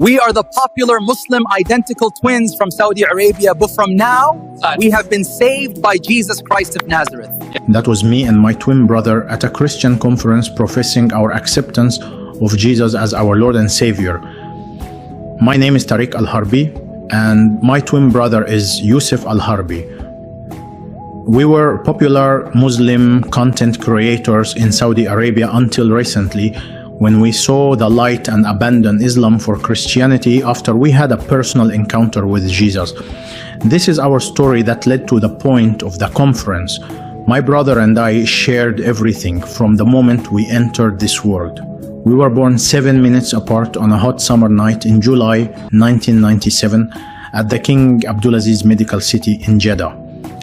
We are the popular Muslim identical twins from Saudi Arabia, but from now, we have been saved by Jesus Christ of Nazareth. That was me and my twin brother at a Christian conference professing our acceptance of Jesus as our Lord and Savior. My name is Tariq Al-Harbi and my twin brother is Yusuf Al-Harbi. We were popular Muslim content creators in Saudi Arabia until recently, when we saw the light and abandoned Islam for Christianity after we had a personal encounter with Jesus. This is our story that led to the point of the conference. My brother and I shared everything from the moment we entered this world. We were born 7 minutes apart on a hot summer night in July 1997 at the King Abdulaziz Medical City in Jeddah.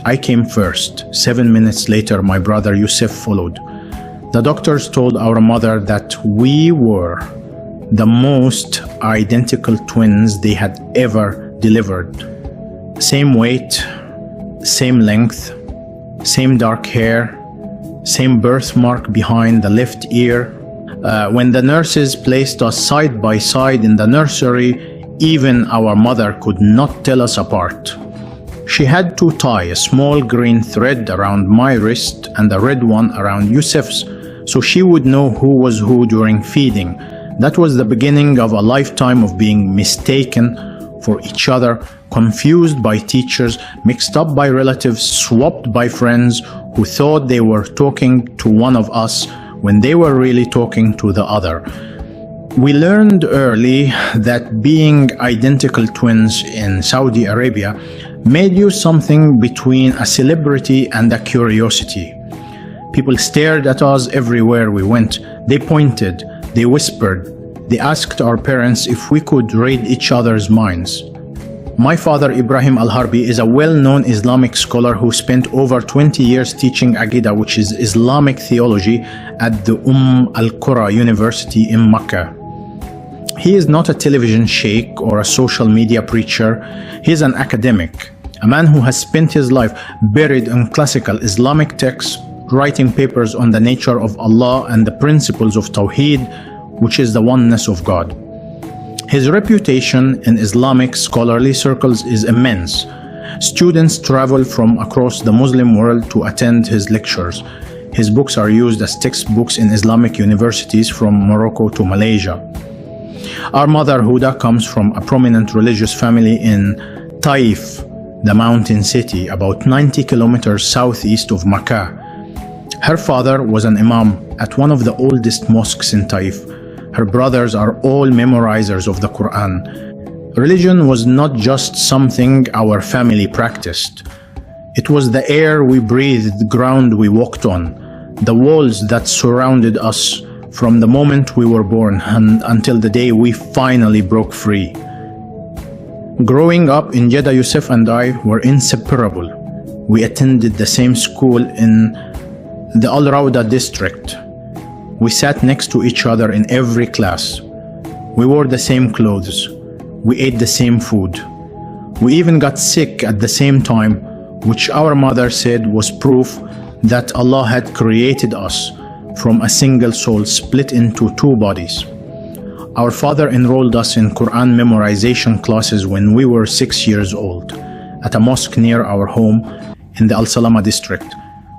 I came first. 7 minutes later, my brother Yusuf followed. The doctors told our mother that we were the most identical twins they had ever delivered. Same weight, same length, same dark hair, same birthmark behind the left ear. When the nurses placed us side by side in the nursery, even our mother could not tell us apart. She had to tie a small green thread around my wrist and a red one around Yusuf's, so she would know who was who during feeding. That was the beginning of a lifetime of being mistaken for each other, confused by teachers, mixed up by relatives, swapped by friends who thought they were talking to one of us when they were really talking to the other. We learned early that being identical twins in Saudi Arabia made you something between a celebrity and a curiosity. People stared at us everywhere we went. They pointed, they whispered, they asked our parents if we could read each other's minds. My father Ibrahim Al-Harbi is a well-known Islamic scholar who spent over 20 years teaching Aqidah, which is Islamic theology, at the Al-Qura University in Mecca. He is not a television sheikh or a social media preacher. He is an academic, a man who has spent his life buried in classical Islamic texts, writing papers on the nature of Allah and the principles of Tawheed, which is the oneness of God. His reputation in Islamic scholarly circles is immense. Students travel from across the Muslim world to attend his lectures. His books are used as textbooks in Islamic universities from Morocco to Malaysia. Our mother Huda comes from a prominent religious family in Taif, the mountain city about 90 kilometers southeast of Makkah. Her father was an imam at one of the oldest mosques in Taif. Her brothers are all memorizers of the Quran. Religion was not just something our family practiced. It was the air we breathed, the ground we walked on, the walls that surrounded us from the moment we were born and until the day we finally broke free. Growing up in Jeddah, Yusuf and I were inseparable. We attended the same school in the Al Rawda district. We sat next to each other in every class. We wore the same clothes. We ate the same food. We even got sick at the same time, which our mother said was proof that Allah had created us from a single soul split into two bodies. Our father enrolled us in Quran memorization classes when we were 6 years old at a mosque near our home in the Al Salama district.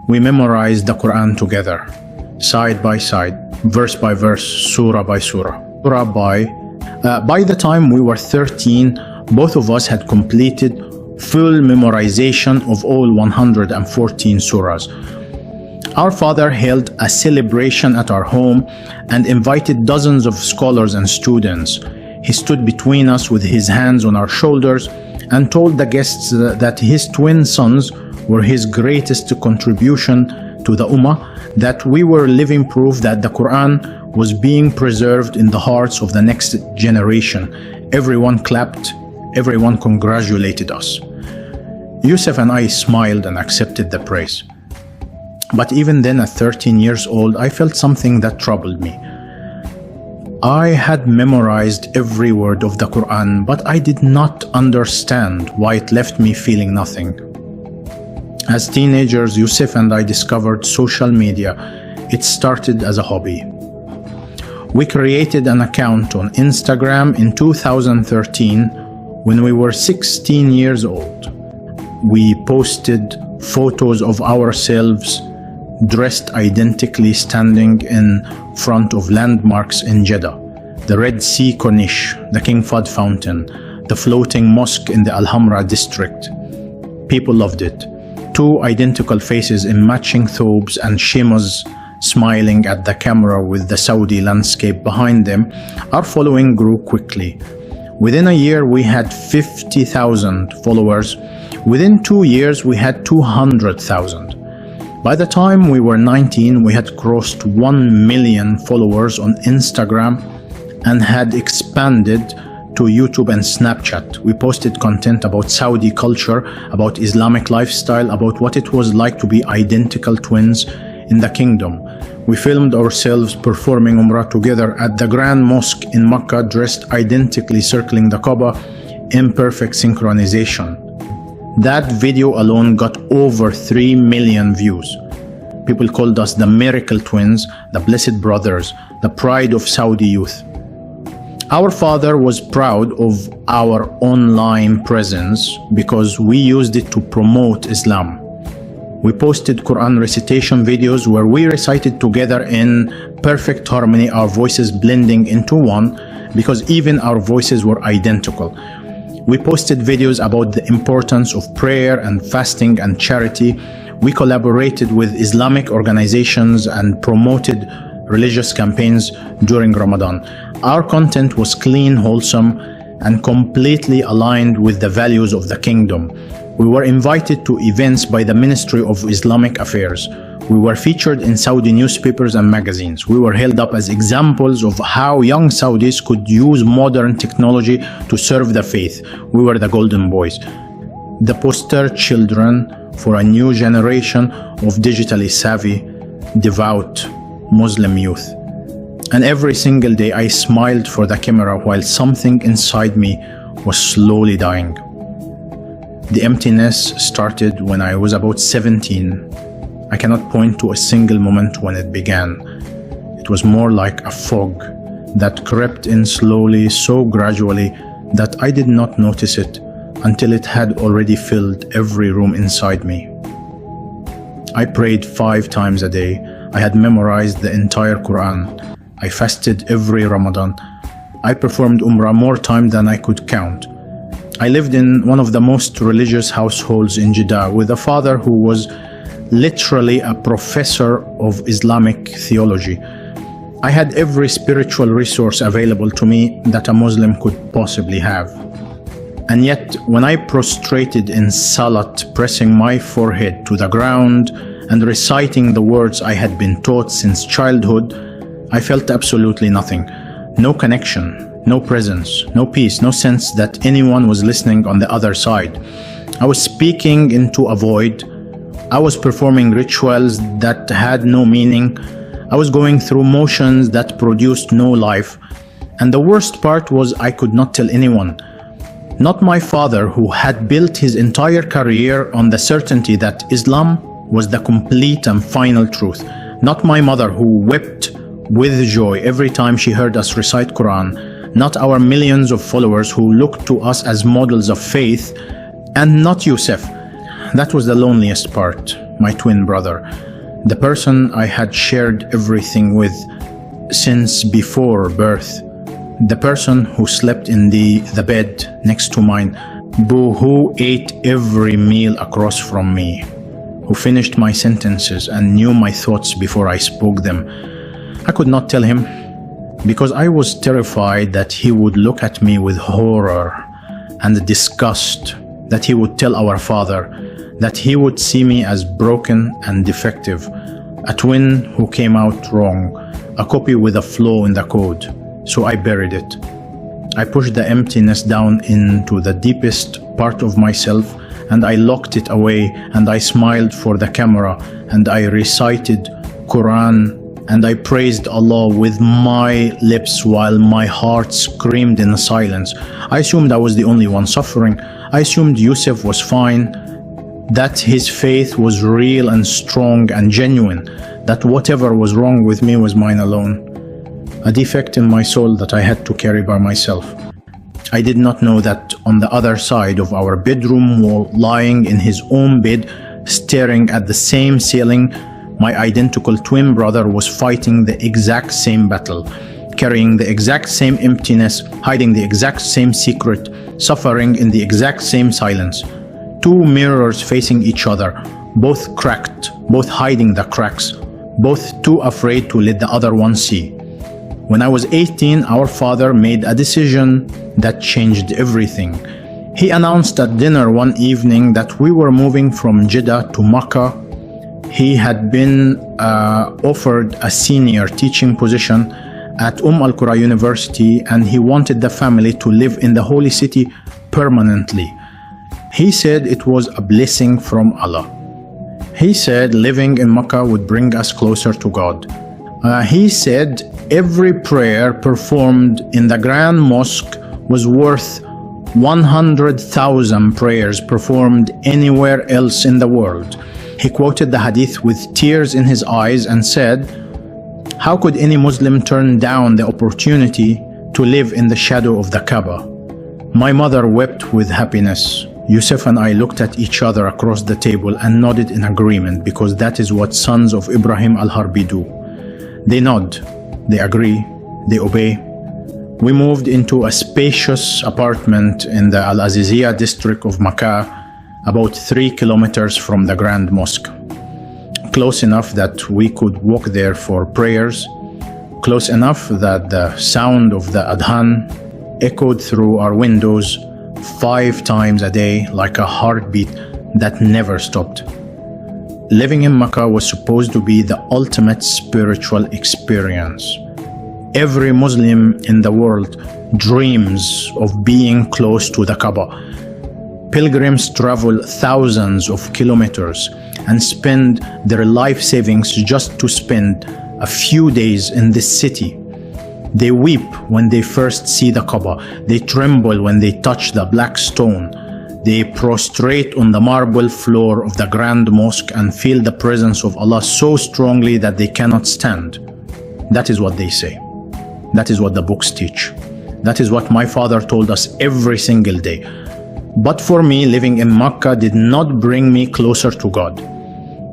We memorized the Quran together, side by side, verse by verse, surah by surah. By the time we were 13, both of us had completed full memorization of all 114 surahs. Our father held a celebration at our home and invited dozens of scholars and students. He stood between us with his hands on our shoulders and told the guests that his twin sons were his greatest contribution to the Ummah, that we were living proof that the Quran was being preserved in the hearts of the next generation. Everyone clapped, everyone congratulated us. Yusuf and I smiled and accepted the praise. But even then, at 13 years old, I felt something that troubled me. I had memorized every word of the Quran, but I did not understand why it left me feeling nothing. As teenagers, Yusuf and I discovered social media. It started as a hobby. We created an account on Instagram in 2013 when we were 16 years old. We posted photos of ourselves dressed identically, standing in front of landmarks in Jeddah: the Red Sea Corniche, the King Fahd Fountain, the floating mosque in the Al Hamra district. People loved it. Two identical faces in matching thobes and shimmahs smiling at the camera with the Saudi landscape behind them. Our following grew quickly. Within a year, we had 50,000 followers. Within 2 years, we had 200,000. By the time we were 19, we had crossed 1 million followers on Instagram and had expanded to YouTube and Snapchat. We posted content about Saudi culture, about Islamic lifestyle, about what it was like to be identical twins in the kingdom. We filmed ourselves performing Umrah together at the Grand Mosque in Mecca, dressed identically, circling the Kaaba in perfect synchronization. That video alone got over 3 million views. People called us the Miracle Twins, the Blessed Brothers, the pride of Saudi youth. Our father was proud of our online presence because we used it to promote Islam. We posted Quran recitation videos where we recited together in perfect harmony, our voices blending into one because even our voices were identical. We posted videos about the importance of prayer and fasting and charity. We collaborated with Islamic organizations and promoted religious campaigns during Ramadan. Our content was clean, wholesome, and completely aligned with the values of the kingdom. We were invited to events by the Ministry of Islamic Affairs. We were featured in Saudi newspapers and magazines. We were held up as examples of how young Saudis could use modern technology to serve the faith. We were the golden boys, the poster children for a new generation of digitally savvy, devout Muslim youth. And every single day I smiled for the camera while something inside me was slowly dying. The emptiness started when I was about 17. I cannot point to a single moment when it began. It was more like a fog that crept in slowly, so gradually that I did not notice it until it had already filled every room inside me. I prayed 5 times a day. I had memorized the entire Quran. I fasted every Ramadan. I performed Umrah more times than I could count. I lived in one of the most religious households in Jeddah with a father who was literally a professor of Islamic theology. I had every spiritual resource available to me that a Muslim could possibly have. And yet, when I prostrated in Salat, pressing my forehead to the ground and reciting the words I had been taught since childhood, I felt absolutely nothing. No connection. No presence, no peace, no sense that anyone was listening on the other side. I was speaking into a void. I was performing rituals that had no meaning. I was going through motions that produced no life. And the worst part was I could not tell anyone. Not my father, who had built his entire career on the certainty that Islam was the complete and final truth. Not my mother, who wept with joy every time she heard us recite Quran. Not our millions of followers who looked to us as models of faith, and not Yusuf. That was the loneliest part, my twin brother, the person I had shared everything with since before birth, the person who slept in the bed next to mine, who ate every meal across from me, who finished my sentences and knew my thoughts before I spoke them. I could not tell him, because I was terrified that he would look at me with horror and disgust, that he would tell our father, that he would see me as broken and defective, a twin who came out wrong, a copy with a flaw in the code. So I buried it. I pushed the emptiness down into the deepest part of myself, and I locked it away, and I smiled for the camera, and I recited Quran, and I praised Allah with my lips while my heart screamed in silence. I assumed I was the only one suffering. I assumed Yusuf was fine, that his faith was real and strong and genuine, that whatever was wrong with me was mine alone. a defect in my soul that I had to carry by myself. I did not know that on the other side of our bedroom wall, lying in his own bed, staring at the same ceiling, my identical twin brother was fighting the exact same battle, carrying the exact same emptiness, hiding the exact same secret, suffering in the exact same silence. Two mirrors facing each other, both cracked, both hiding the cracks, both too afraid to let the other one see. When I was 18, our father made a decision that changed everything. He announced at dinner one evening that we were moving from Jeddah to Makkah. He had been offered a senior teaching position at Al-Qura University, and he wanted the family to live in the holy city permanently. He said it was a blessing from Allah. He said living in Makkah would bring us closer to God. He said every prayer performed in the Grand Mosque was worth 100,000 prayers performed anywhere else in the world. He quoted the hadith with tears in his eyes and said, "How could any Muslim turn down the opportunity to live in the shadow of the Kaaba?" My mother wept with happiness. Yusuf and I looked at each other across the table and nodded in agreement, because that is what sons of Ibrahim al-Harbi do. They nod, they agree, they obey. We moved into a spacious apartment in the Al-Aziziyah district of Makkah, about 3 kilometers from the Grand Mosque. Close enough that we could walk there for prayers, close enough that the sound of the adhan echoed through our windows 5 times a day like a heartbeat that never stopped. Living in Makkah was supposed to be the ultimate spiritual experience. Every Muslim in the world dreams of being close to the Kaaba. Pilgrims travel thousands of kilometers and spend their life savings just to spend a few days in this city. They weep when they first see the Kaaba. They tremble when they touch the black stone. They prostrate on the marble floor of the Grand Mosque and feel the presence of Allah so strongly that they cannot stand. That is what they say. That is what the books teach. That is what my father told us every single day. But for me, living in Makkah did not bring me closer to God.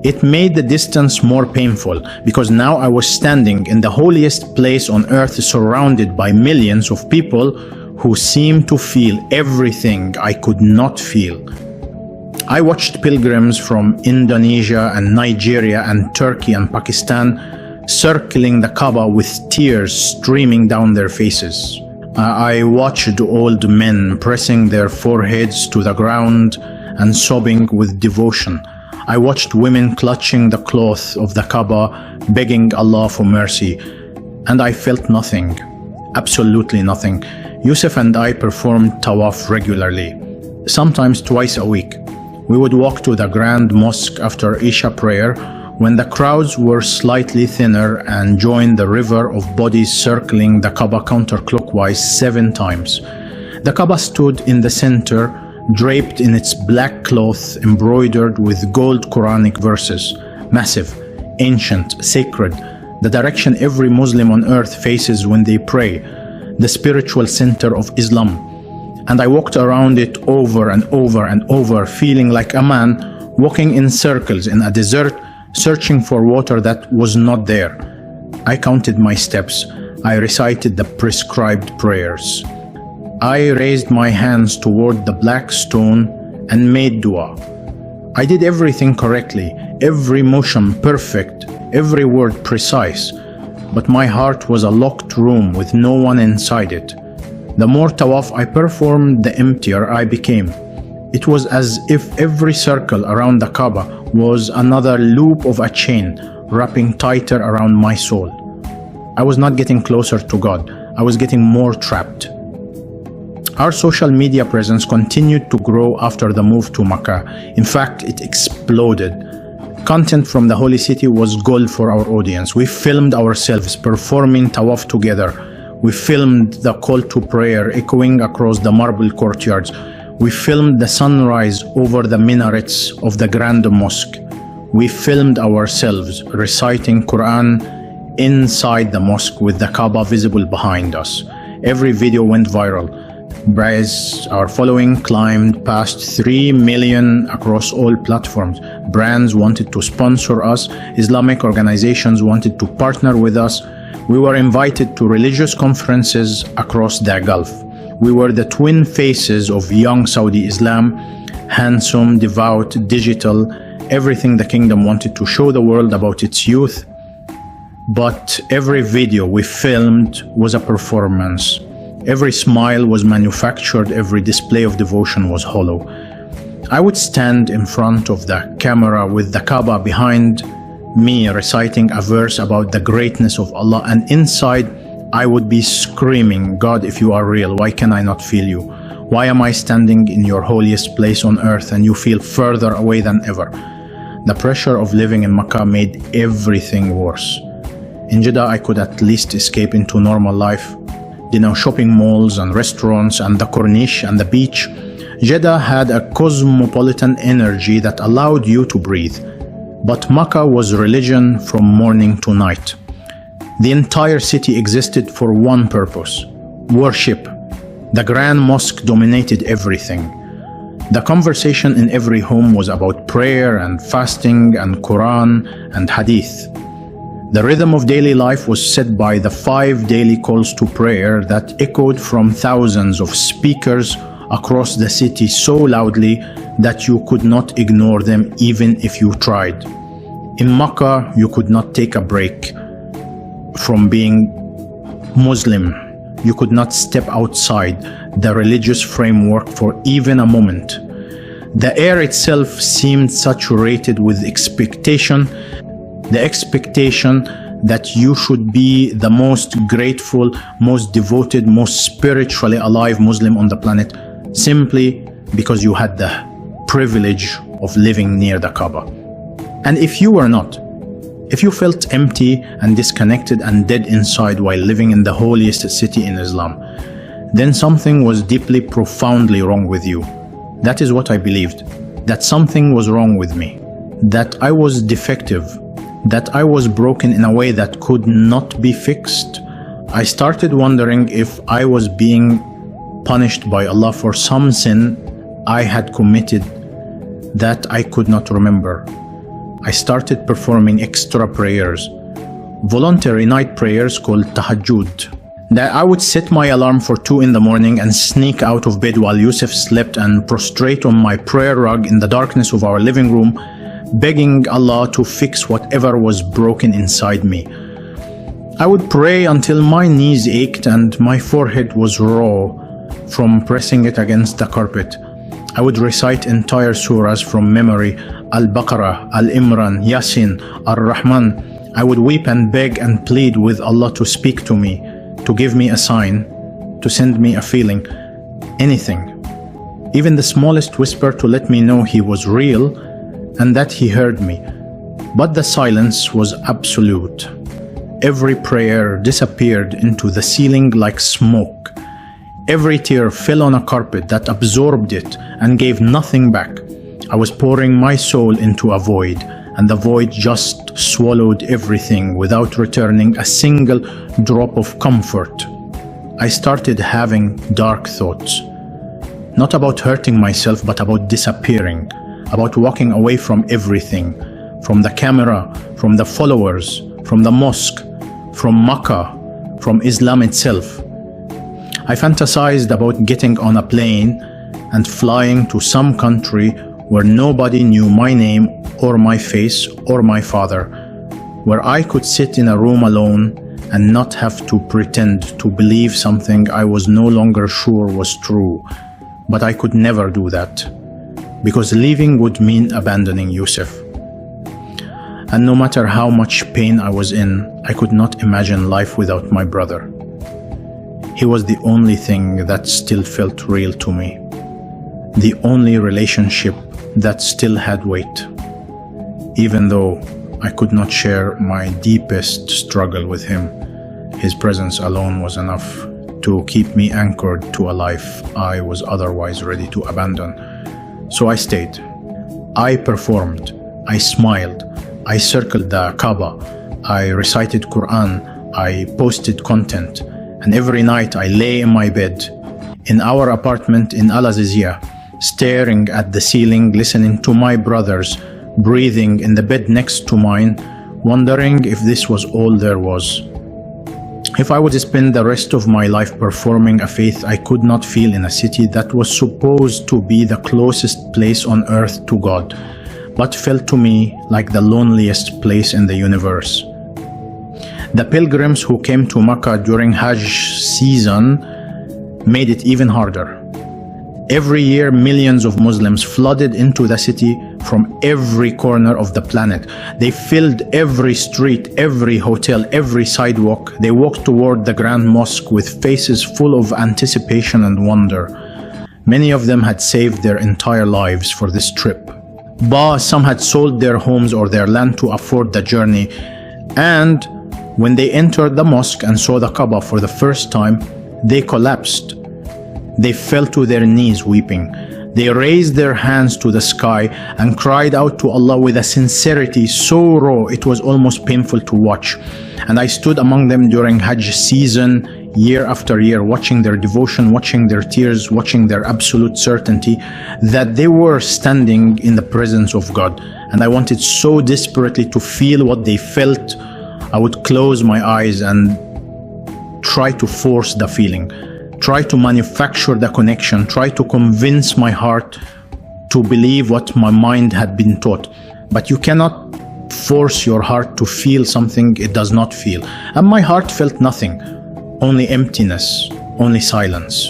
It made the distance more painful, because now I was standing in the holiest place on earth, surrounded by millions of people who seemed to feel everything I could not feel. I watched pilgrims from Indonesia and Nigeria and Turkey and Pakistan circling the Kaaba with tears streaming down their faces. I watched old men pressing their foreheads to the ground and sobbing with devotion. I watched women clutching the cloth of the Kaaba, begging Allah for mercy, and I felt nothing, absolutely nothing. Yusuf and I performed tawaf regularly, sometimes twice a week. We would walk to the Grand Mosque after Isha prayer when the crowds were slightly thinner and join the river of bodies circling the Kaaba counterclockwise 7 times. The Kaaba stood in the center, draped in its black cloth embroidered with gold Quranic verses, massive, ancient, sacred, the direction every Muslim on earth faces when they pray, the spiritual center of Islam. And I walked around it over and over and over, feeling like a man walking in circles in a desert, searching for water that was not there. I counted my steps. I recited the prescribed prayers. I raised my hands toward the black stone and made dua. I did everything correctly, every motion perfect, every word precise. But my heart was a locked room with no one inside it. The more tawaf I performed, the emptier I became. It was as if every circle around the Kaaba was another loop of a chain, wrapping tighter around my soul. I was not getting closer to God. I was getting more trapped. Our social media presence continued to grow after the move to Makkah. In fact, it exploded. Content from the holy city was gold for our audience. We filmed ourselves performing tawaf together. We filmed the call to prayer echoing across the marble courtyards. We filmed the sunrise over the minarets of the Grand Mosque. We filmed ourselves reciting Quran inside the mosque with the Kaaba visible behind us. Every video went viral. Our following climbed past 3 million across all platforms. Brands wanted to sponsor us. Islamic organizations wanted to partner with us. We were invited to religious conferences across the Gulf. We were the twin faces of young Saudi Islam, handsome, devout, digital, everything the kingdom wanted to show the world about its youth. But every video we filmed was a performance. Every smile was manufactured, every display of devotion was hollow. I would stand in front of the camera with the Kaaba behind me reciting a verse about the greatness of Allah, and inside I would be screaming, God, if you are real, why can I not feel you? Why am I standing in your holiest place on earth and you feel further away than ever? The pressure of living in Makkah made everything worse. In Jeddah, I could at least escape into normal life. Shopping malls and restaurants and the Corniche and the beach. Jeddah had a cosmopolitan energy that allowed you to breathe. But Makkah was religion from morning to night. The entire city existed for one purpose: worship. The Grand Mosque dominated everything. The conversation in every home was about prayer and fasting and Quran and Hadith. The rhythm of daily life was set by the 5 daily calls to prayer that echoed from thousands of speakers across the city so loudly that you could not ignore them even if you tried. In Makkah, you could not take a break from being Muslim. You could not step outside the religious framework for even a moment. The air itself seemed saturated with expectation. The expectation that you should be the most grateful, most devoted, most spiritually alive Muslim on the planet simply because you had the privilege of living near the Kaaba. And if you were not, if you felt empty and disconnected and dead inside while living in the holiest city in Islam, then something was deeply, profoundly wrong with you. That is what I believed, that something was wrong with me, that I was defective, that I was broken in a way that could not be fixed. I started wondering if I was being punished by Allah for some sin I had committed that I could not remember. I started performing extra prayers, voluntary night prayers called tahajjud. That I would set my alarm for 2 in the morning and sneak out of bed while Yusuf slept and prostrate on my prayer rug in the darkness of our living room, begging Allah to fix whatever was broken inside me. I would pray until my knees ached and my forehead was raw from pressing it against the carpet. I would recite entire surahs from memory: Al-Baqarah, Al-Imran, Yasin, Ar-Rahman. I would weep and beg and plead with Allah to speak to me, to give me a sign, to send me a feeling, anything. Even the smallest whisper to let me know He was real and that He heard me. But the silence was absolute. Every prayer disappeared into the ceiling like smoke. Every tear fell on a carpet that absorbed it and gave nothing back. I was pouring my soul into a void, and the void just swallowed everything without returning a single drop of comfort. I started having dark thoughts, not about hurting myself, but about disappearing, about walking away from everything, from the camera, from the followers, from the mosque, from Makkah, from Islam itself. I fantasized about getting on a plane and flying to some country where nobody knew my name or my face or my father, where I could sit in a room alone and not have to pretend to believe something I was no longer sure was true. But I could never do that, because leaving would mean abandoning Yusuf. And no matter how much pain I was in, I could not imagine life without my brother. He was the only thing that still felt real to me, the only relationship that still had weight, even though I could not share my deepest struggle with him. His presence alone was enough to keep me anchored to a life I was otherwise ready to abandon. So I stayed. I performed. I smiled. I circled the Kaaba. I recited Quran, I posted content, and every night I lay in my bed in our apartment in Al Azizia, staring at the ceiling, listening to my brothers breathing in the bed next to mine, wondering if this was all there was. If I would spend the rest of my life performing a faith I could not feel in a city that was supposed to be the closest place on earth to God, but felt to me like the loneliest place in the universe. The pilgrims who came to Mecca during Hajj season made it even harder. Every year, millions of Muslims flooded into the city from every corner of the planet. They filled every street, every hotel, every sidewalk. They walked toward the Grand Mosque with faces full of anticipation and wonder. Many of them had saved their entire lives for this trip. Some had sold their homes or their land to afford the journey. And when they entered the mosque and saw the Kaaba for the first time, they collapsed. They fell to their knees weeping. They raised their hands to the sky and cried out to Allah with a sincerity so raw it was almost painful to watch. And I stood among them during Hajj season, year after year, watching their devotion, watching their tears, watching their absolute certainty that they were standing in the presence of God. And I wanted so desperately to feel what they felt. I would close my eyes and try to force the feeling, try to manufacture the connection, try to convince my heart to believe what my mind had been taught. But you cannot force your heart to feel something it does not feel. And my heart felt nothing, only emptiness, only silence,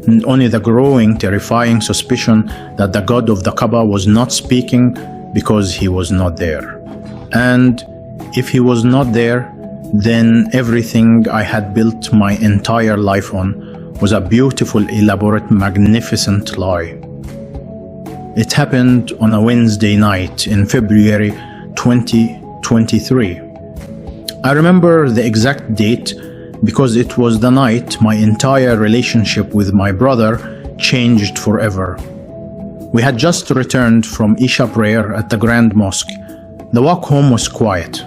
and only the growing, terrifying suspicion that the God of the Kaaba was not speaking because he was not there. And if he was not there, then everything I had built my entire life on was a beautiful, elaborate, magnificent lie. It happened on a Wednesday night in February 2023. I remember the exact date because it was the night my entire relationship with my brother changed forever. We had just returned from Isha prayer at the Grand Mosque. The walk home was quiet.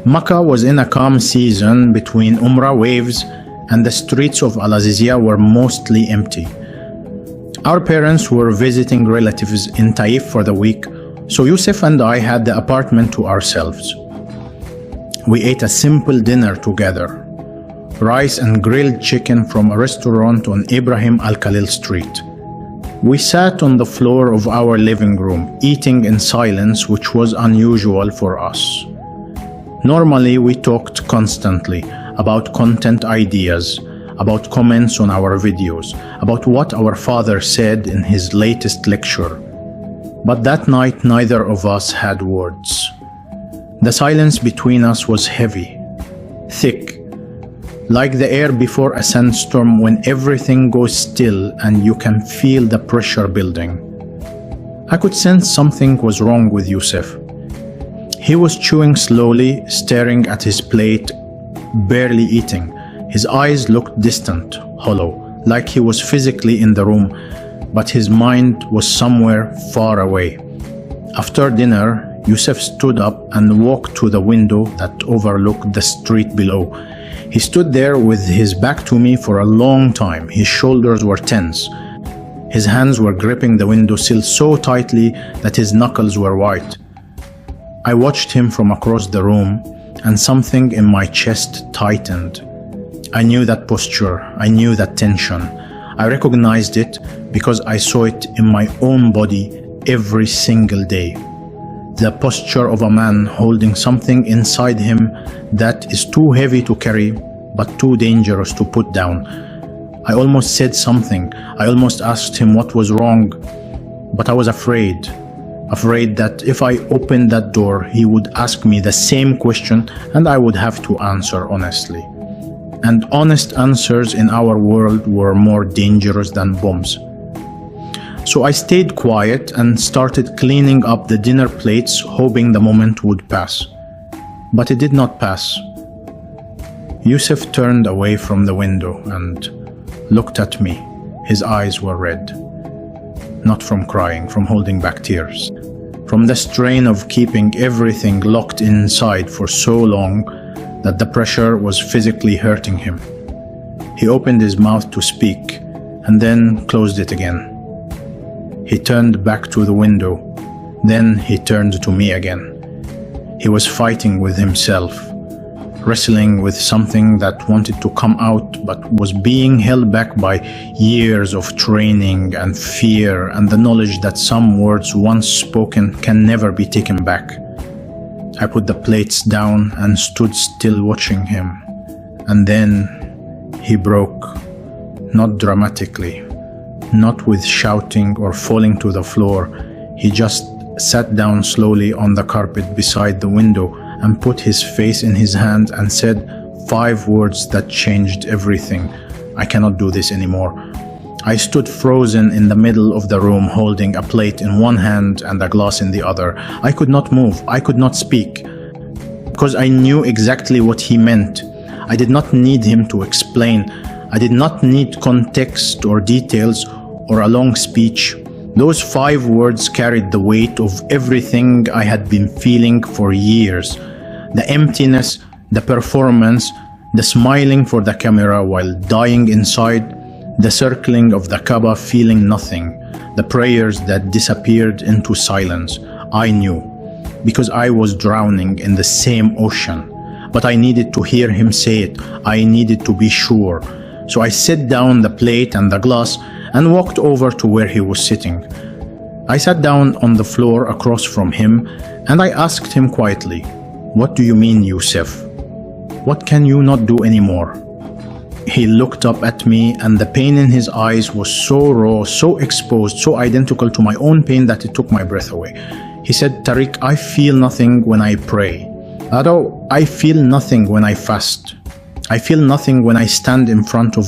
Mecca was in a calm season between Umrah waves, and the streets of Al Azizia were mostly empty. Our parents were visiting relatives in Taif for the week, so Yusuf and I had the apartment to ourselves. We ate a simple dinner together, rice and grilled chicken from a restaurant on Ibrahim Al-Khalil Street. We sat on the floor of our living room, eating in silence, which was unusual for us. Normally, we talked constantly about content ideas, about comments on our videos, about what our father said in his latest lecture. But that night, neither of us had words. The silence between us was heavy, thick, like the air before a sandstorm when everything goes still and you can feel the pressure building. I could sense something was wrong with Yusuf. He was chewing slowly, staring at his plate, barely eating. His eyes looked distant, hollow, like he was physically in the room, but his mind was somewhere far away. After dinner, Yusuf stood up and walked to the window that overlooked the street below. He stood there with his back to me for a long time. His shoulders were tense. His hands were gripping the windowsill so tightly that his knuckles were white. I watched him from across the room, and something in my chest tightened. I knew that posture. I knew that tension. I recognized it because I saw it in my own body every single day. The posture of a man holding something inside him that is too heavy to carry, but too dangerous to put down. I almost said something. I almost asked him what was wrong, but I was afraid that if I opened that door, he would ask me the same question and I would have to answer honestly. And honest answers in our world were more dangerous than bombs. So I stayed quiet and started cleaning up the dinner plates, hoping the moment would pass. But it did not pass. Yusuf turned away from the window and looked at me. His eyes were red. Not from crying, from holding back tears, from the strain of keeping everything locked inside for so long that the pressure was physically hurting him. He opened his mouth to speak and then closed it again. He turned back to the window. Then he turned to me again. He was fighting with himself, wrestling with something that wanted to come out but was being held back by years of training and fear and the knowledge that some words once spoken can never be taken back. I put the plates down and stood still watching him. And then he broke, not dramatically, not with shouting or falling to the floor. He just sat down slowly on the carpet beside the window and put his face in his hand and said 5 words that changed everything. I cannot do this anymore. I stood frozen in the middle of the room, holding a plate in one hand and a glass in the other. I could not move. I could not speak, because I knew exactly what he meant. I did not need him to explain. I did not need context or details or a long speech. Those 5 words carried the weight of everything I had been feeling for years. The emptiness, the performance, the smiling for the camera while dying inside, the circling of the Kaaba feeling nothing, the prayers that disappeared into silence. I knew, because I was drowning in the same ocean. But I needed to hear him say it. I needed to be sure. So I set down the plate and the glass and walked over to where he was sitting. I sat down on the floor across from him and I asked him quietly, "What do you mean, Yusuf? What can you not do anymore?" He looked up at me and the pain in his eyes was so raw, so exposed, so identical to my own pain that it took my breath away. He said, "Tariq, I feel nothing when I pray. Although I feel nothing when I fast. I feel nothing when I stand in front of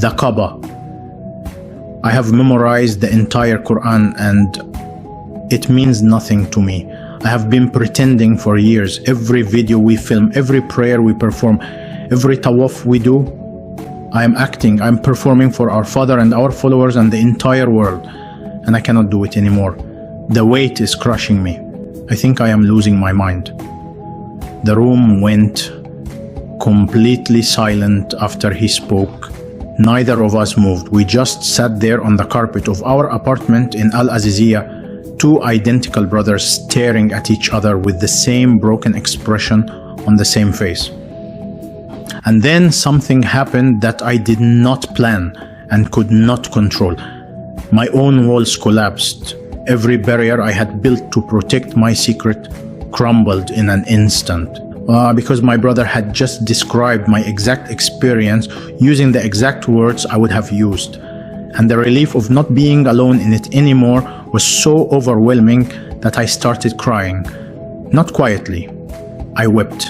the Kaaba. I have memorized the entire Quran and it means nothing to me. I have been pretending for years. Every video we film, every prayer we perform, every tawaf we do, I am acting, I'm performing for our Father and our followers and the entire world. And I cannot do it anymore. The weight is crushing me. I think I am losing my mind." The room went completely silent after he spoke. Neither of us moved. We just sat there on the carpet of our apartment in Al Azizia, 2 identical brothers staring at each other with the same broken expression on the same face. And then something happened that I did not plan and could not control. My own walls collapsed. Every barrier I had built to protect my secret crumbled in an instant. Because my brother had just described my exact experience using the exact words I would have used. And the relief of not being alone in it anymore was so overwhelming that I started crying. Not quietly. I wept.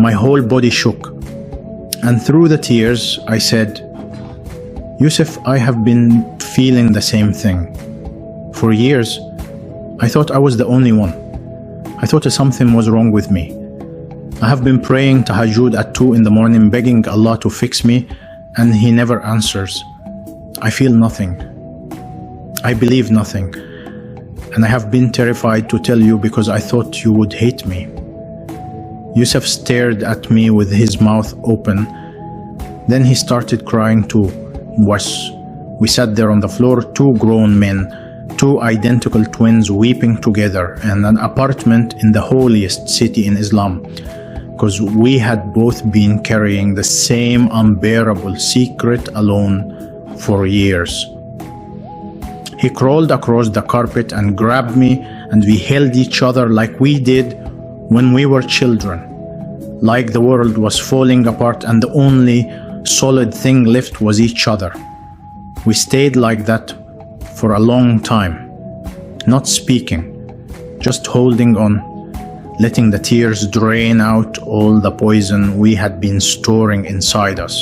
My whole body shook. And through the tears, I said, "Yusuf, I have been feeling the same thing. For years, I thought I was the only one. I thought something was wrong with me. I have been praying tahajjud at 2 in the morning, begging Allah to fix me, and He never answers. I feel nothing. I believe nothing. And I have been terrified to tell you because I thought you would hate me." Yusuf stared at me with his mouth open. Then he started crying too. Worse. We sat there on the floor, 2 grown men, 2 identical twins weeping together in an apartment in the holiest city in Islam, because we had both been carrying the same unbearable secret alone for years. He crawled across the carpet and grabbed me, and we held each other like we did when we were children, like the world was falling apart and the only solid thing left was each other. We stayed like that for a long time, not speaking, just holding on, letting the tears drain out all the poison we had been storing inside us.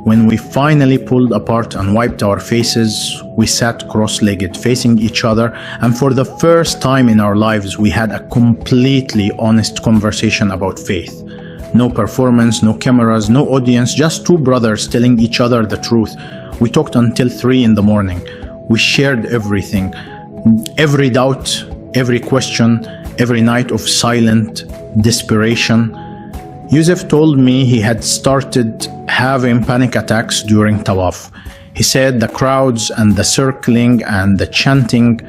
When we finally pulled apart and wiped our faces, we sat cross-legged facing each other, and for the first time in our lives we had a completely honest conversation about faith. No performance, no cameras, no audience, just 2 brothers telling each other the truth. We talked until 3 in the morning. We shared everything. Every doubt, every question, every night of silent desperation. Yusuf told me he had started having panic attacks during Tawaf. He said the crowds and the circling and the chanting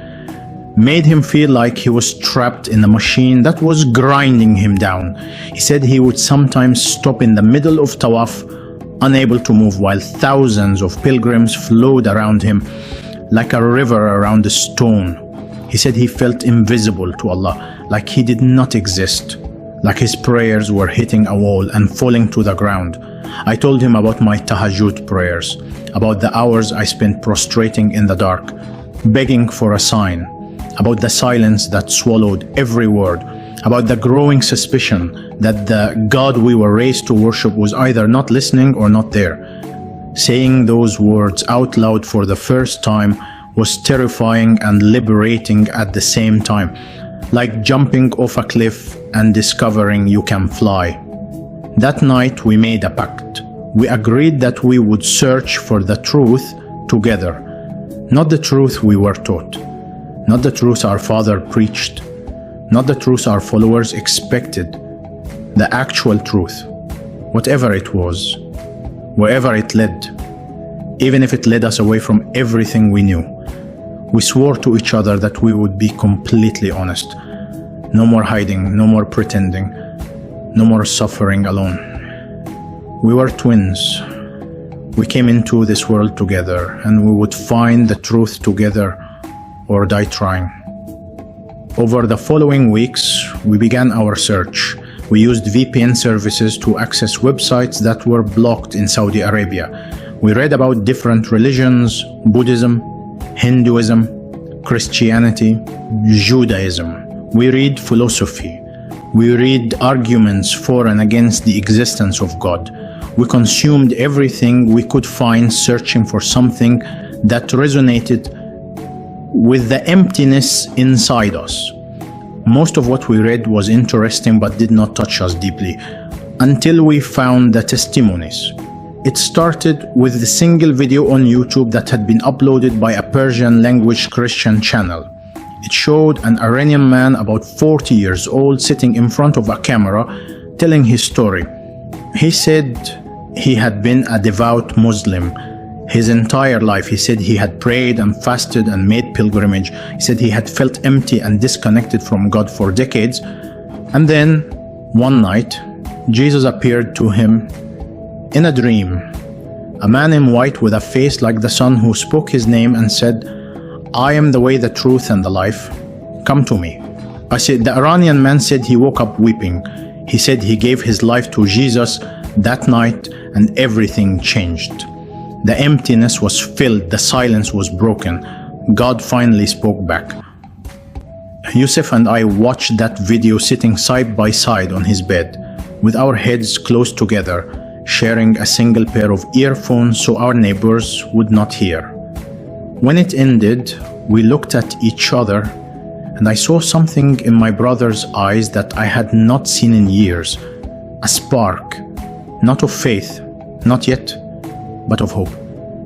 made him feel like he was trapped in a machine that was grinding him down. He said he would sometimes stop in the middle of Tawaf, unable to move, while thousands of pilgrims flowed around him like a river around a stone. He said he felt invisible to Allah, like he did not exist, like his prayers were hitting a wall and falling to the ground. I told him about my tahajjud prayers, about the hours I spent prostrating in the dark, begging for a sign, about the silence that swallowed every word, about the growing suspicion that the God we were raised to worship was either not listening or not there. Saying those words out loud for the first time was terrifying and liberating at the same time, like jumping off a cliff and discovering you can fly. That night we made a pact. We agreed that we would search for the truth together, not the truth we were taught, not the truth our father preached, not the truth our followers expected, the actual truth, whatever it was, wherever it led, even if it led us away from everything we knew. We swore to each other that we would be completely honest. No more hiding, no more pretending, no more suffering alone. We were twins. We came into this world together, and we would find the truth together or die trying. Over the following weeks, we began our search. We used VPN services to access websites that were blocked in Saudi Arabia. We read about different religions: Buddhism, Hinduism, Christianity, Judaism. We read philosophy. We read arguments for and against the existence of God. We consumed everything we could find, searching for something that resonated with the emptiness inside us. Most of what we read was interesting but did not touch us deeply, until we found the testimonies. It started with the single video on YouTube that had been uploaded by a Persian language Christian channel. It showed an Iranian man about 40 years old sitting in front of a camera telling his story. He said he had been a devout Muslim his entire life. He said he had prayed and fasted and made pilgrimage. He said he had felt empty and disconnected from God for decades. And then, one night, Jesus appeared to him in a dream. A man in white with a face like the sun who spoke his name and said, "I am the way, the truth, and the life. Come to me." The Iranian man said he woke up weeping. He said he gave his life to Jesus that night and everything changed. The emptiness was filled, the silence was broken. God finally spoke back. Yusuf and I watched that video sitting side by side on his bed, with our heads close together, sharing a single pair of earphones so our neighbors would not hear. When it ended, we looked at each other, and I saw something in my brother's eyes that I had not seen in years. A spark, not of faith, not yet, but of hope.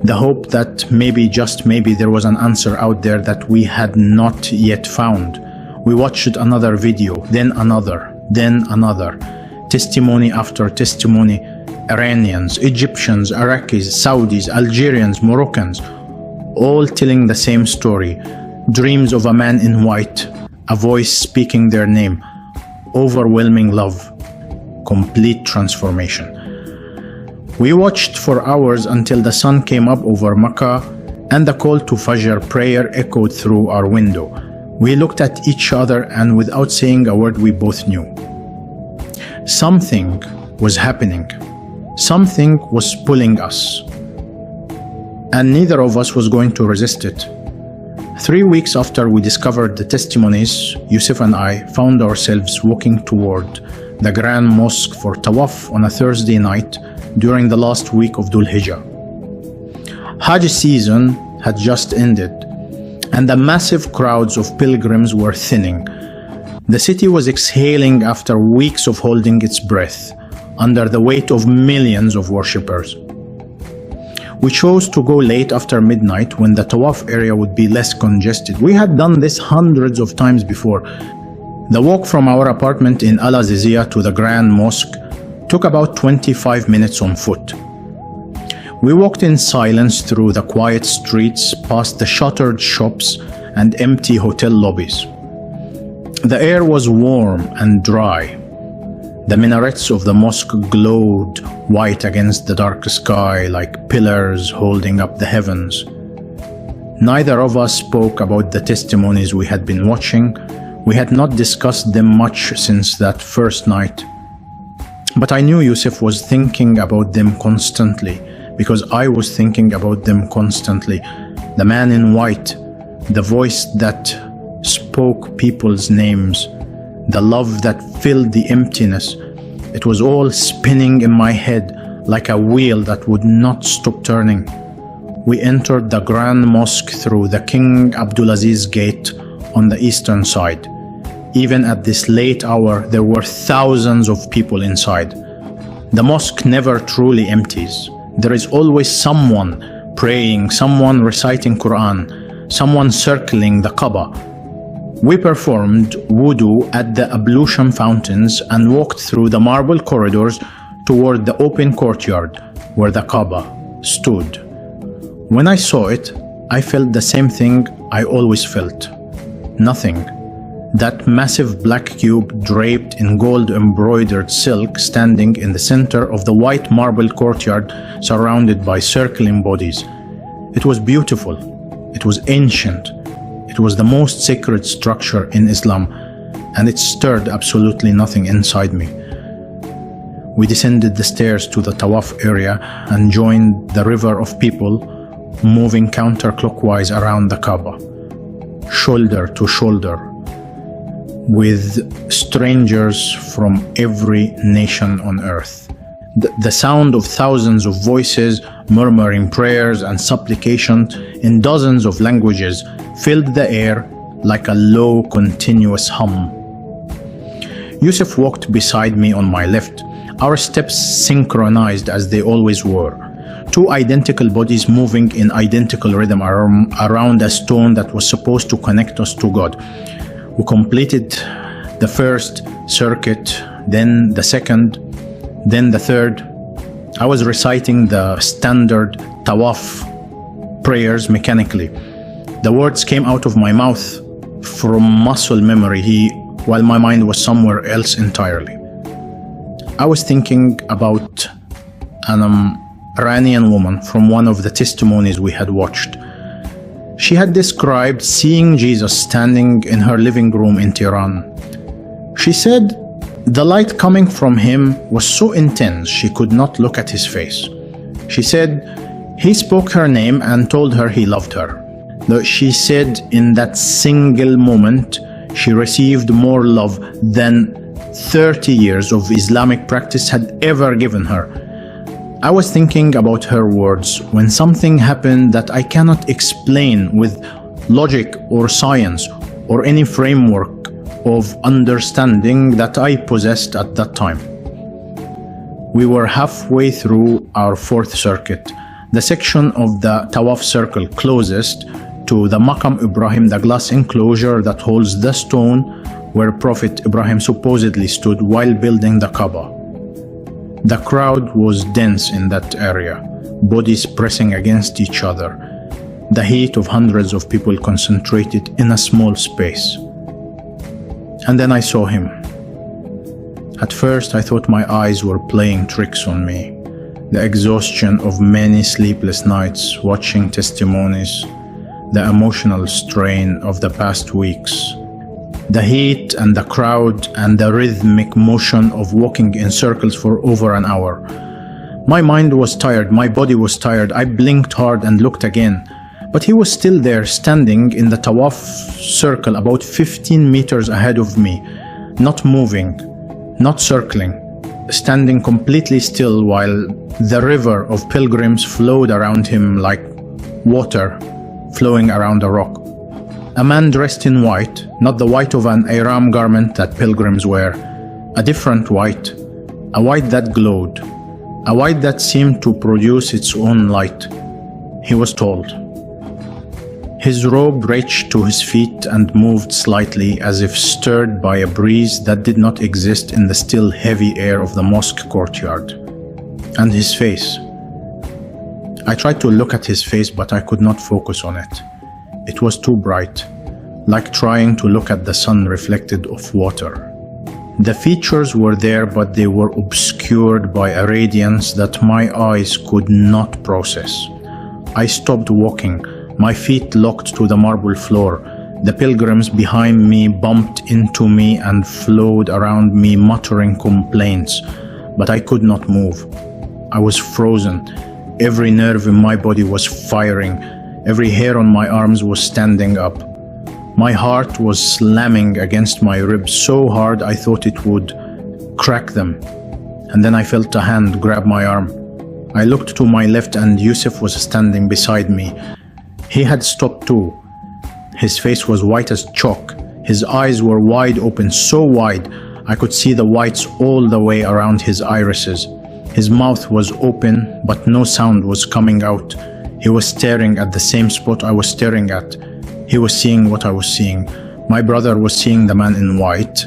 The hope that maybe, just maybe, there was an answer out there that we had not yet found. We watched another video, then another, then another. Testimony after testimony. Iranians, Egyptians, Iraqis, Saudis, Algerians, Moroccans, all telling the same story. Dreams of a man in white, a voice speaking their name. Overwhelming love. Complete transformation. We watched for hours until the sun came up over Makkah and the call to Fajr prayer echoed through our window. We looked at each other, and without saying a word, we both knew. Something was happening. Something was pulling us. And neither of us was going to resist it. 3 weeks after we discovered the testimonies, Yusuf and I found ourselves walking toward the Grand Mosque for Tawaf on a Thursday night during the last week of Dhul Hijjah. Hajj season had just ended, and the massive crowds of pilgrims were thinning. The city was exhaling after weeks of holding its breath under the weight of millions of worshippers. We chose to go late after midnight when the Tawaf area would be less congested. We had done this hundreds of times before. The walk from our apartment in Al Azizia to the Grand Mosque took about 25 minutes on foot. We walked in silence through the quiet streets, past the shuttered shops and empty hotel lobbies. The air was warm and dry. The minarets of the mosque glowed white against the dark sky like pillars holding up the heavens. Neither of us spoke about the testimonies we had been watching. We had not discussed them much since that first night. But I knew Yusuf was thinking about them constantly, because I was thinking about them constantly. The man in white, the voice that spoke people's names, the love that filled the emptiness. It was all spinning in my head like a wheel that would not stop turning. We entered the Grand Mosque through the King Abdulaziz Gate on the eastern side. Even at this late hour, there were thousands of people inside. The mosque never truly empties. There is always someone praying, someone reciting Quran, someone circling the Kaaba. We performed wudu at the ablution fountains and walked through the marble corridors toward the open courtyard where the Kaaba stood. When I saw it, I felt the same thing I always felt. Nothing. That massive black cube draped in gold-embroidered silk standing in the center of the white marble courtyard surrounded by circling bodies. It was beautiful. It was ancient. It was the most sacred structure in Islam, and it stirred absolutely nothing inside me. We descended the stairs to the Tawaf area and joined the river of people moving counterclockwise around the Kaaba, shoulder to shoulder, with strangers from every nation on earth. The sound of thousands of voices murmuring prayers and supplications in dozens of languages filled the air like a low, continuous hum. Yusuf walked beside me on my left, our steps synchronized as they always were. Two identical bodies moving in identical rhythm around a stone that was supposed to connect us to God. We completed the first circuit, then the second, then the third. I was reciting the standard Tawaf prayers mechanically. The words came out of my mouth from muscle memory, while my mind was somewhere else entirely. I was thinking about an Iranian woman from one of the testimonies we had watched. She had described seeing Jesus standing in her living room in Tehran. She said the light coming from him was so intense she could not look at his face. She said he spoke her name and told her he loved her. She said in that single moment she received more love than 30 years of Islamic practice had ever given her. I was thinking about her words when something happened that I cannot explain with logic or science or any framework of understanding that I possessed at that time. We were halfway through our fourth circuit, the section of the Tawaf circle closest to the Maqam Ibrahim, the glass enclosure that holds the stone where Prophet Ibrahim supposedly stood while building the Kaaba. The crowd was dense in that area, bodies pressing against each other, the heat of hundreds of people concentrated in a small space. And then I saw him. At first, I thought my eyes were playing tricks on me. The exhaustion of many sleepless nights watching testimonies, the emotional strain of the past weeks, the heat and the crowd and the rhythmic motion of walking in circles for over an hour. My mind was tired, my body was tired. I blinked hard and looked again. But he was still there, standing in the Tawaf circle about 15 meters ahead of me, not moving, not circling, standing completely still while the river of pilgrims flowed around him like water flowing around a rock. A man dressed in white, not the white of an ihram garment that pilgrims wear, a different white, a white that glowed, a white that seemed to produce its own light. He was tall. His robe reached to his feet and moved slightly as if stirred by a breeze that did not exist in the still heavy air of the mosque courtyard. And his face. I tried to look at his face, but I could not focus on it. It was too bright, like trying to look at the sun reflected off water. The features were there, but they were obscured by a radiance that my eyes could not process. I stopped walking. My feet locked to the marble floor. The pilgrims behind me bumped into me and flowed around me, muttering complaints, but I could not move. I was frozen. Every nerve in my body was firing. Every hair on my arms was standing up. My heart was slamming against my ribs so hard I thought it would crack them. And then I felt a hand grab my arm. I looked to my left and Yusuf was standing beside me. He had stopped too. His face was white as chalk. His eyes were wide open, so wide I could see the whites all the way around his irises. His mouth was open, but no sound was coming out. He was staring at the same spot I was staring at. He was seeing what I was seeing. My brother was seeing the man in white.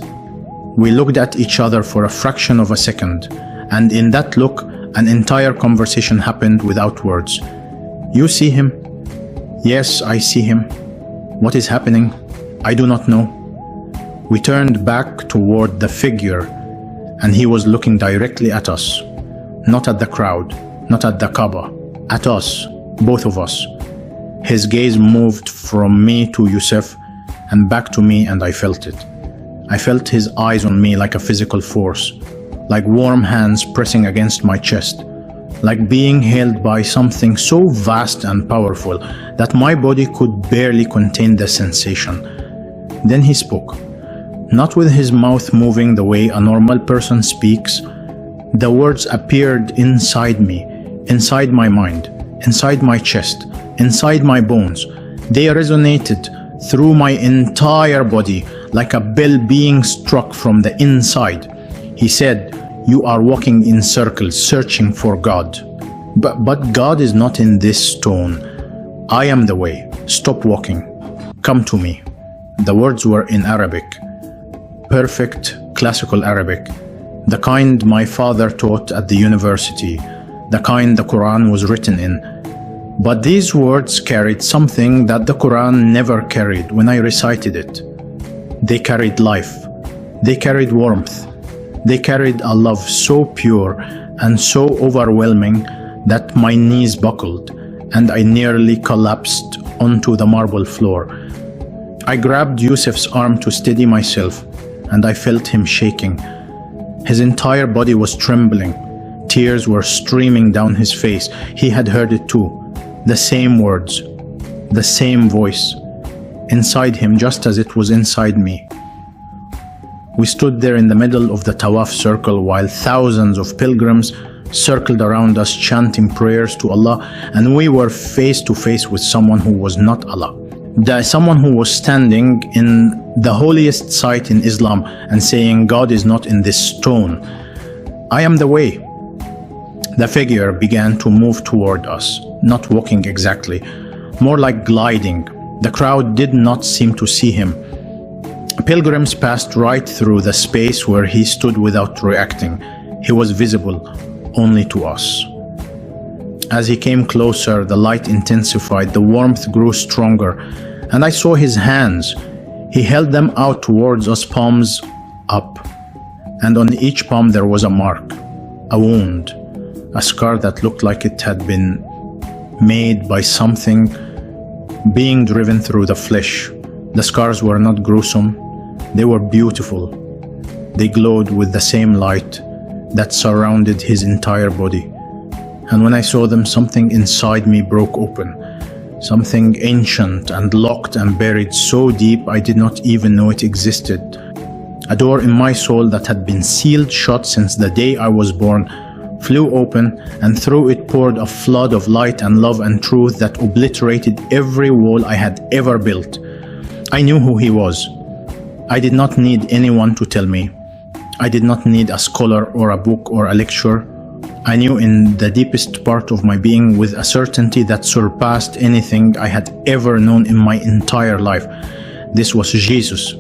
We looked at each other for a fraction of a second, and in that look, an entire conversation happened without words. You see him? Yes, I see him. What is happening? I do not know. We turned back toward the figure, and he was looking directly at us. Not at the crowd, not at the Kaaba, at us, both of us. His gaze moved from me to Yusuf and back to me, and I felt it. I felt his eyes on me like a physical force, like warm hands pressing against my chest, like being held by something so vast and powerful that my body could barely contain the sensation. Then he spoke, not with his mouth moving the way a normal person speaks. The words appeared inside me, inside my mind, inside my chest, inside my bones. They resonated through my entire body like a bell being struck from the inside. He said, "You are walking in circles, searching for God. But God is not in this stone. I am the way. Stop walking. Come to me." The words were in Arabic. Perfect classical Arabic. The kind my father taught at the university. The kind the Quran was written in. But these words carried something that the Quran never carried when I recited it. They carried life. They carried warmth. They carried a love so pure and so overwhelming that my knees buckled and I nearly collapsed onto the marble floor. I grabbed Yusuf's arm to steady myself, and I felt him shaking. His entire body was trembling. Tears were streaming down his face. He had heard it too. The same words, the same voice, inside him just as it was inside me. We stood there in the middle of the Tawaf circle while thousands of pilgrims circled around us chanting prayers to Allah, and we were face to face with someone who was not Allah. Someone who was standing in the holiest site in Islam and saying, "God is not in this stone. I am the way." The figure began to move toward us, not walking exactly, more like gliding. The crowd did not seem to see him. Pilgrims passed right through the space where he stood without reacting. He was visible only to us. As he came closer, the light intensified, the warmth grew stronger, and I saw his hands. He held them out towards us, palms up, and on each palm there was a mark, a wound, a scar that looked like it had been made by something being driven through the flesh. The scars were not gruesome, they were beautiful. They glowed with the same light that surrounded his entire body. And when I saw them, something inside me broke open. Something ancient and locked and buried so deep I did not even know it existed. A door in my soul that had been sealed shut since the day I was born flew open, and through it poured a flood of light and love and truth that obliterated every wall I had ever built. I knew who he was. I did not need anyone to tell me. I did not need a scholar or a book or a lecture. I knew in the deepest part of my being with a certainty that surpassed anything I had ever known in my entire life. This was Jesus,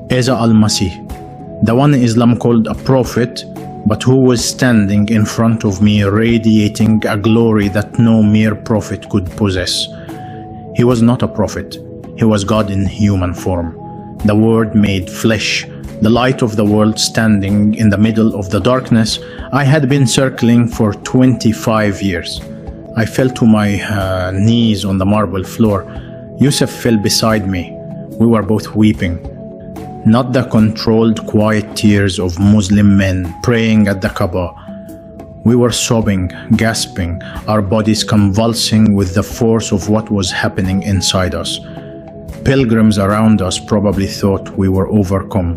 Isa al-Masih, the one Islam called a prophet, but who was standing in front of me radiating a glory that no mere prophet could possess. He was not a prophet. He was God in human form, the Word made flesh, the light of the world standing in the middle of the darkness I had been circling for 25 years. I fell to my knees on the marble floor. Yusuf fell beside me. We were both weeping. Not the controlled, quiet tears of Muslim men praying at the Kaaba. We were sobbing, gasping, our bodies convulsing with the force of what was happening inside us. Pilgrims around us probably thought we were overcome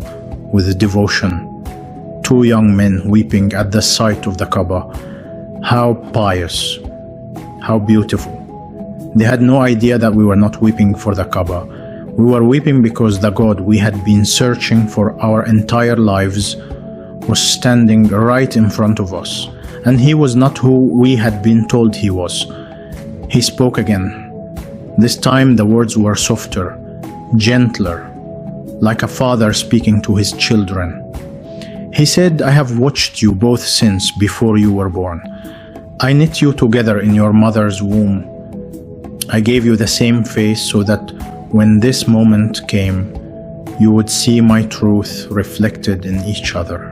with devotion. Two young men weeping at the sight of the Kaaba. How pious, how beautiful. They had no idea that we were not weeping for the Kaaba. We were weeping because the God we had been searching for our entire lives was standing right in front of us, and he was not who we had been told he was. He spoke again. This time the words were softer, gentler, like a father speaking to his children. He said, I have watched you both since before you were born. I knit you together in your mother's womb. I gave you the same face so that when this moment came, you would see my truth reflected in each other.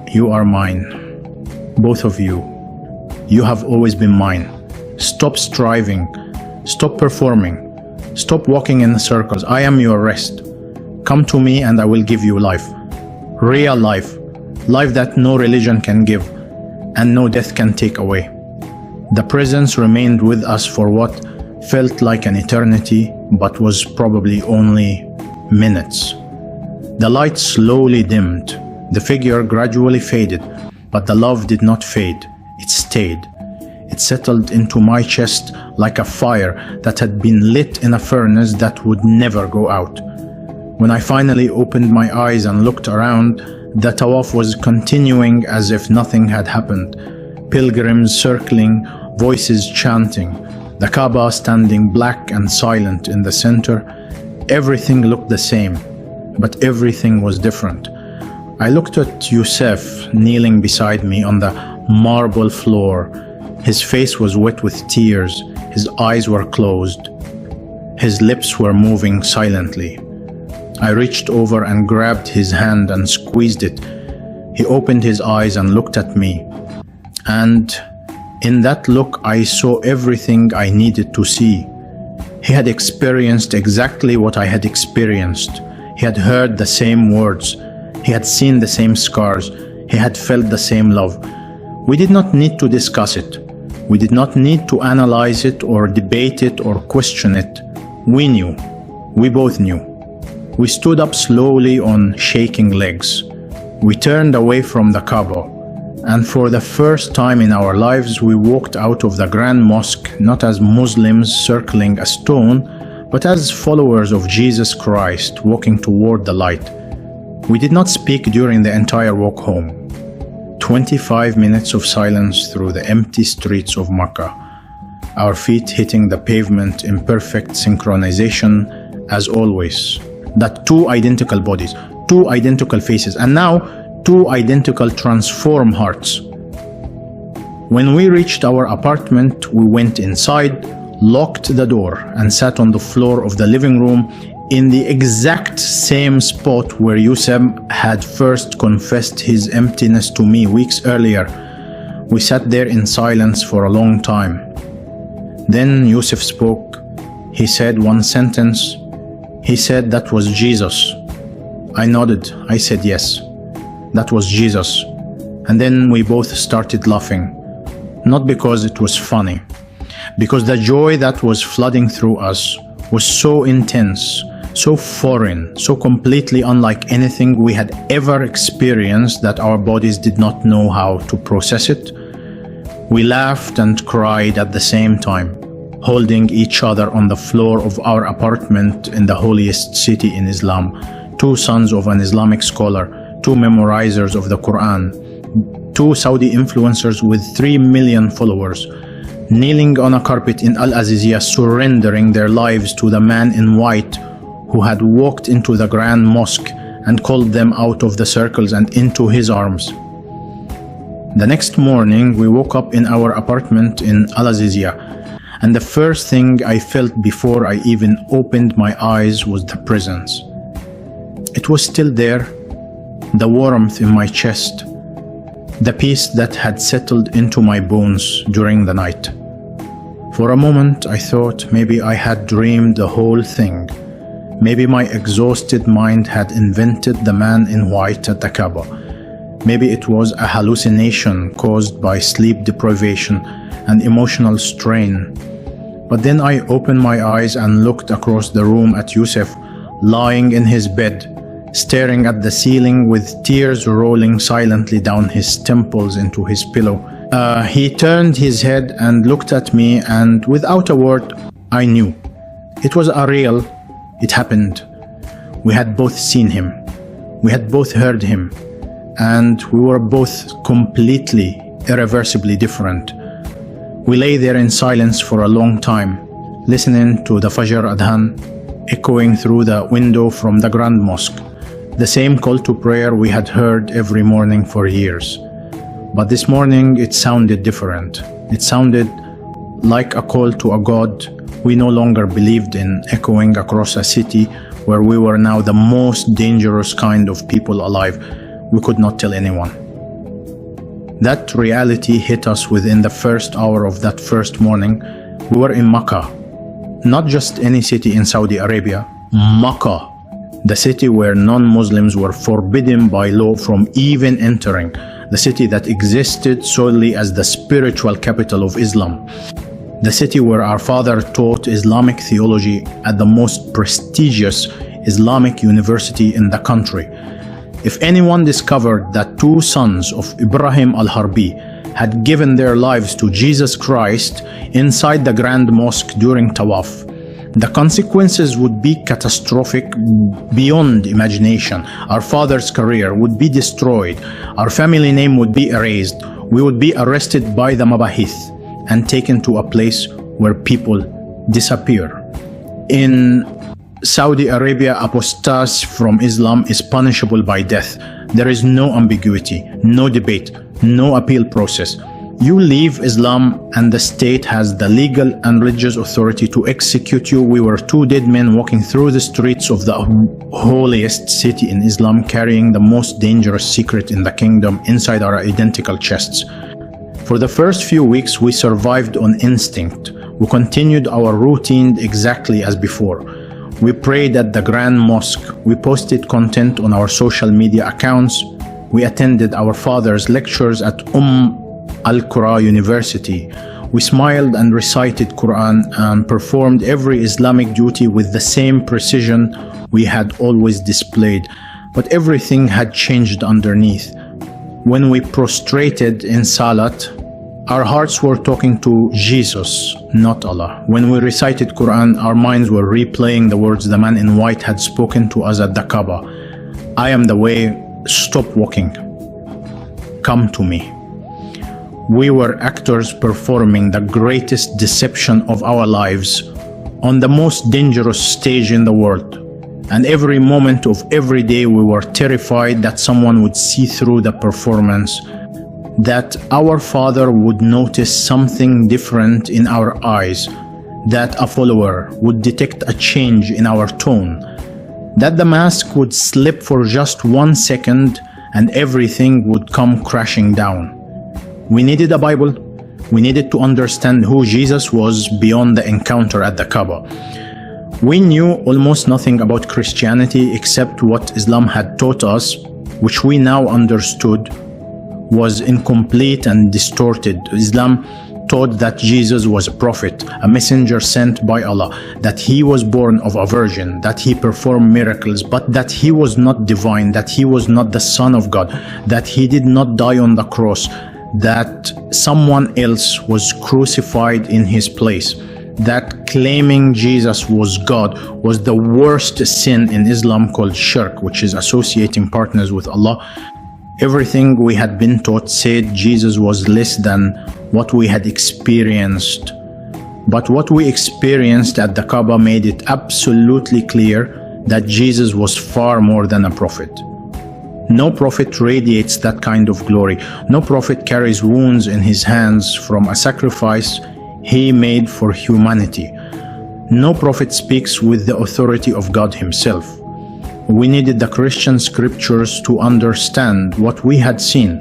You are mine, both of you. You have always been mine. Stop striving, stop performing, stop walking in circles. I am your rest. Come to me and I will give you life. Real life, life that no religion can give and no death can take away. The presence remained with us for what felt like an eternity, but was probably only minutes. The light slowly dimmed, the figure gradually faded, but the love did not fade, it stayed. It settled into my chest like a fire that had been lit in a furnace that would never go out. When I finally opened my eyes and looked around, the tawaf was continuing as if nothing had happened. Pilgrims circling, voices chanting, the Kaaba standing black and silent in the center. Everything looked the same, but everything was different. I looked at Yusuf kneeling beside me on the marble floor. His face was wet with tears, his eyes were closed, his lips were moving silently. I reached over and grabbed his hand and squeezed it. He opened his eyes and looked at me. And in that look, I saw everything I needed to see. He had experienced exactly what I had experienced. He had heard the same words. He had seen the same scars. He had felt the same love. We did not need to discuss it. We did not need to analyze it or debate it or question it. We knew. We both knew. We stood up slowly on shaking legs. We turned away from the Kaaba, and for the first time in our lives we walked out of the Grand Mosque not as Muslims circling a stone, but as followers of Jesus Christ walking toward the light. We did not speak during the entire walk home. 25 minutes of silence through the empty streets of Makkah, our feet hitting the pavement in perfect synchronization as always. That two identical bodies, two identical faces, and now two identical transformed hearts. When we reached our apartment, we went inside, locked the door, and sat on the floor of the living room in the exact same spot where Yusuf had first confessed his emptiness to me weeks earlier. We sat there in silence for a long time. Then Yusuf spoke. He said one sentence. He said that was Jesus. I nodded. I said yes. That was Jesus. And then we both started laughing. Not because it was funny, because the joy that was flooding through us was so intense, so foreign, so completely unlike anything we had ever experienced that our bodies did not know how to process it. We laughed and cried at the same time, holding each other on the floor of our apartment in the holiest city in Islam, two sons of an Islamic scholar, two memorizers of the Quran, two Saudi influencers with 3 million followers, kneeling on a carpet in Al Azizia, surrendering their lives to the man in white who had walked into the Grand Mosque and called them out of the circles and into his arms. The next morning, we woke up in our apartment in Al Azizia, and the first thing I felt before I even opened my eyes was the presence. It was still there, the warmth in my chest, the peace that had settled into my bones during the night. For a moment, I thought maybe I had dreamed the whole thing. Maybe my exhausted mind had invented the man in white at the Kaaba. Maybe it was a hallucination caused by sleep deprivation and emotional strain. But then I opened my eyes and looked across the room at Yusuf, lying in his bed, staring at the ceiling with tears rolling silently down his temples into his pillow. He turned his head and looked at me, and without a word, I knew. It was real. It happened. We had both seen him. We had both heard him. And we were both completely, irreversibly different. We lay there in silence for a long time, listening to the Fajr Adhan echoing through the window from the Grand Mosque, the same call to prayer we had heard every morning for years. But this morning it sounded different. It sounded like a call to a God we no longer believed in, echoing across a city where we were now the most dangerous kind of people alive. We could not tell anyone. That reality hit us within the first hour of that first morning. We were in Makkah, not just any city in Saudi Arabia, Makkah, the city where non-Muslims were forbidden by law from even entering, the city that existed solely as the spiritual capital of Islam, the city where our father taught Islamic theology at the most prestigious Islamic university in the country. If anyone discovered that two sons of Ibrahim al-Harbi had given their lives to Jesus Christ inside the Grand Mosque during Tawaf, the consequences would be catastrophic beyond imagination. Our father's career would be destroyed. Our family name would be erased. We would be arrested by the Mabahith and taken to a place where people disappear. In Saudi Arabia, apostasy from Islam is punishable by death. There is no ambiguity, no debate, no appeal process. You leave Islam and the state has the legal and religious authority to execute you. We were two dead men walking through the streets of the holiest city in Islam, carrying the most dangerous secret in the kingdom inside our identical chests. For the first few weeks, we survived on instinct. We continued our routine exactly as before. We prayed at the Grand Mosque. We posted content on our social media accounts. We attended our father's lectures at Al-Qura University. We smiled and recited Quran and performed every Islamic duty with the same precision we had always displayed. But everything had changed underneath. When we prostrated in Salat, our hearts were talking to Jesus, not Allah. When we recited Quran, our minds were replaying the words the man in white had spoken to us at the Kaaba. I am the way, stop walking. Come to me. We were actors performing the greatest deception of our lives on the most dangerous stage in the world. And every moment of every day we were terrified that someone would see through the performance, that our father would notice something different in our eyes, that a follower would detect a change in our tone, that the mask would slip for just 1 second and everything would come crashing down. We needed a Bible. We needed to understand who Jesus was beyond the encounter at the Kaaba. We knew almost nothing about Christianity except what Islam had taught us, which we now understood was incomplete and distorted. Islam taught that Jesus was a prophet, a messenger sent by Allah, that he was born of a virgin, that he performed miracles, but that he was not divine, that he was not the Son of God, that he did not die on the cross, that someone else was crucified in his place, that claiming Jesus was God was the worst sin in Islam called shirk, which is associating partners with Allah. Everything we had been taught said Jesus was less than what we had experienced. But what we experienced at the Kaaba made it absolutely clear that Jesus was far more than a prophet. No prophet radiates that kind of glory. No prophet carries wounds in his hands from a sacrifice he made for humanity. No prophet speaks with the authority of God himself. We needed the Christian scriptures to understand what we had seen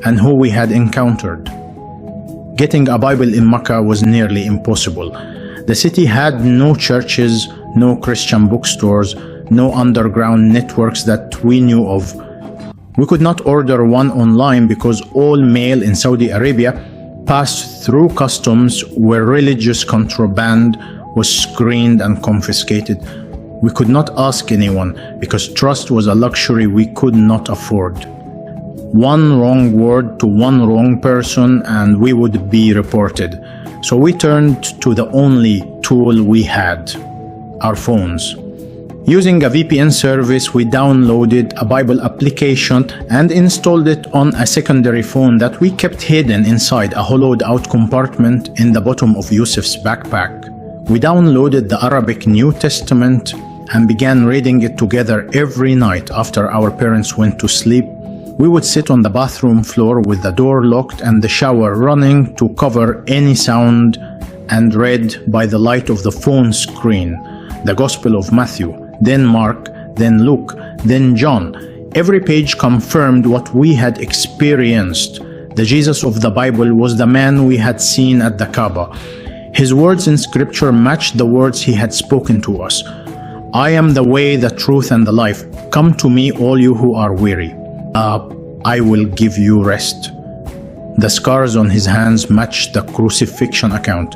and who we had encountered. Getting a Bible in Mecca was nearly impossible. The city had no churches, no Christian bookstores, no underground networks that we knew of. We could not order one online because all mail in Saudi Arabia passed through customs where religious contraband was screened and confiscated. We could not ask anyone because trust was a luxury we could not afford. One wrong word to one wrong person and we would be reported. So we turned to the only tool we had, our phones. Using a VPN service, we downloaded a Bible application and installed it on a secondary phone that we kept hidden inside a hollowed-out compartment in the bottom of Yusuf's backpack. We downloaded the Arabic New Testament and began reading it together every night after our parents went to sleep. We would sit on the bathroom floor with the door locked and the shower running to cover any sound and read by the light of the phone screen the Gospel of Matthew, then Mark, then Luke, then John. Every page confirmed what we had experienced. The Jesus of the Bible was the man we had seen at the Kaaba. His words in scripture matched the words he had spoken to us. I am the way, the truth, and the life. Come to me, all you who are weary. I will give you rest. The scars on his hands matched the crucifixion account.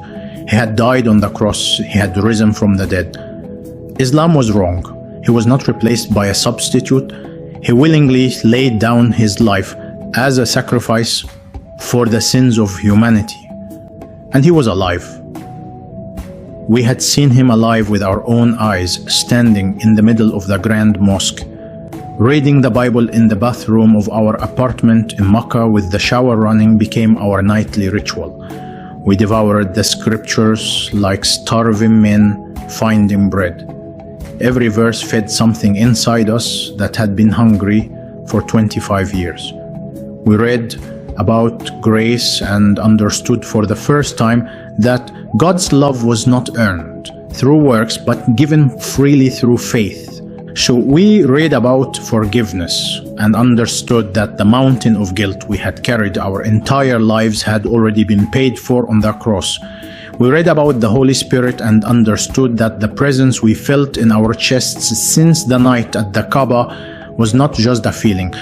He had died on the cross. He had risen from the dead. Islam was wrong. He was not replaced by a substitute. He willingly laid down his life as a sacrifice for the sins of humanity. And he was alive. We had seen him alive with our own eyes, standing in the middle of the Grand Mosque. Reading the Bible in the bathroom of our apartment in Mecca with the shower running became our nightly ritual. We devoured the scriptures like starving men finding bread. Every verse fed something inside us that had been hungry for 25 years. We read about grace and understood for the first time that God's love was not earned through works but given freely through faith. So we read about forgiveness and understood that the mountain of guilt we had carried our entire lives had already been paid for on the cross. We read about the Holy Spirit and understood that the presence we felt in our chests since the night at the Kaaba was not just a feeling.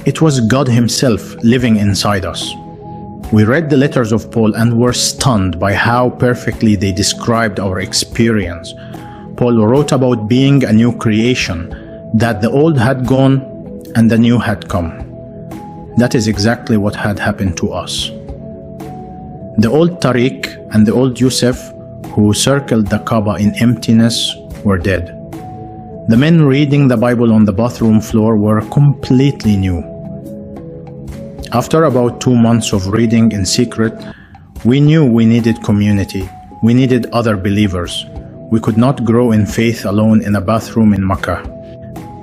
It was God Himself living inside us. We read the letters of Paul and were stunned by how perfectly they described our experience. Paul wrote about being a new creation, that the old had gone and the new had come. That is exactly what had happened to us. The old Tariq and the old Yusuf, who circled the Kaaba in emptiness, were dead. The men reading the Bible on the bathroom floor were completely new. After about 2 months of reading in secret, we knew we needed community. We needed other believers. We could not grow in faith alone in a bathroom in Mecca.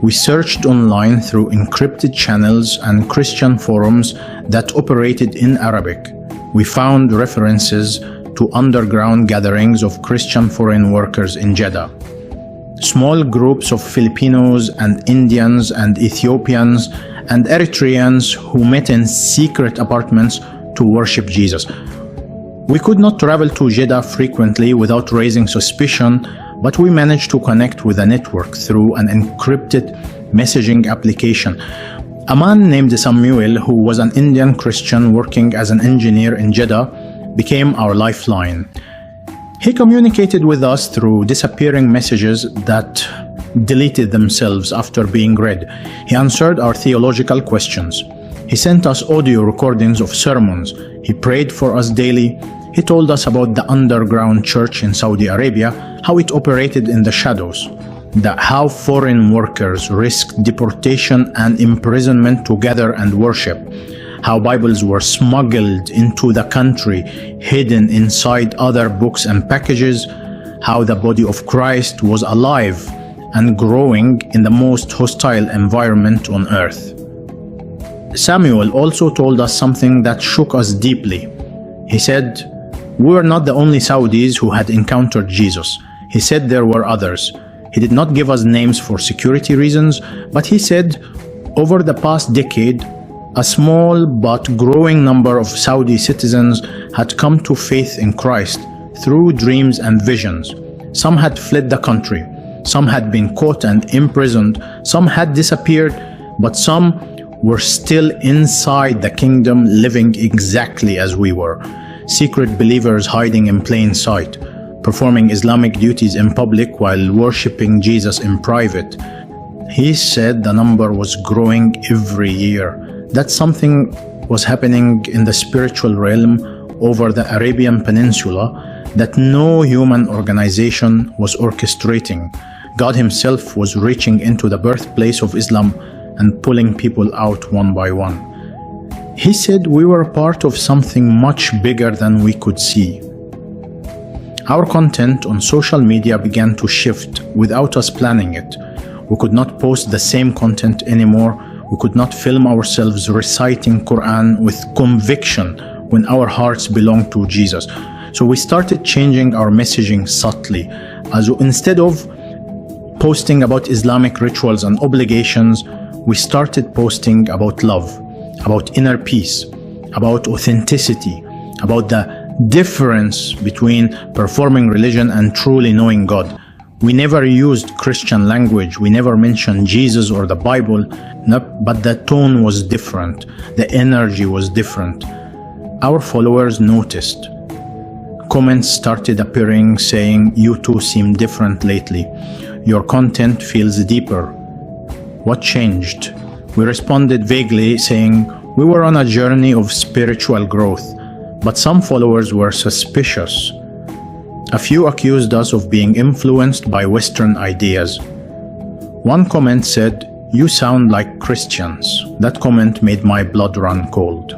We searched online through encrypted channels and Christian forums that operated in Arabic. We found references to underground gatherings of Christian foreign workers in Jeddah. Small groups of Filipinos and Indians and Ethiopians and Eritreans who met in secret apartments to worship Jesus. We could not travel to Jeddah frequently without raising suspicion, but we managed to connect with a network through an encrypted messaging application. A man named Samuel, who was an Indian Christian working as an engineer in Jeddah, became our lifeline. He communicated with us through disappearing messages that deleted themselves after being read. He answered our theological questions. He sent us audio recordings of sermons. He prayed for us daily. He told us about the underground church in Saudi Arabia, how it operated in the shadows. that how foreign workers risked deportation and imprisonment to gather and worship, how Bibles were smuggled into the country, hidden inside other books and packages, how the body of Christ was alive and growing in the most hostile environment on earth. Samuel also told us something that shook us deeply. He said, "We were not the only Saudis who had encountered Jesus." He said there were others. He did not give us names for security reasons, but he said, over the past decade, a small but growing number of Saudi citizens had come to faith in Christ through dreams and visions. Some had fled the country, some had been caught and imprisoned, some had disappeared, but some were still inside the kingdom living exactly as we were. Secret believers hiding in plain sight, performing Islamic duties in public while worshipping Jesus in private. He said the number was growing every year, that something was happening in the spiritual realm over the Arabian Peninsula that no human organization was orchestrating. God Himself was reaching into the birthplace of Islam and pulling people out one by one. He said we were part of something much bigger than we could see. Our content on social media began to shift without us planning it. We could not post the same content anymore. We could not film ourselves reciting Quran with conviction when our hearts belonged to Jesus. So we started changing our messaging subtly. As instead of posting about Islamic rituals and obligations, we started posting about love, about inner peace, about authenticity, about the difference between performing religion and truly knowing God. We never used Christian language, we never mentioned Jesus or the Bible, but the tone was different, the energy was different. Our followers noticed. Comments started appearing saying, "You two seem different lately. Your content feels deeper. What changed?" We responded vaguely saying, "We were on a journey of spiritual growth," but some followers were suspicious. A few accused us of being influenced by Western ideas. One comment said, "You sound like Christians." That comment made my blood run cold.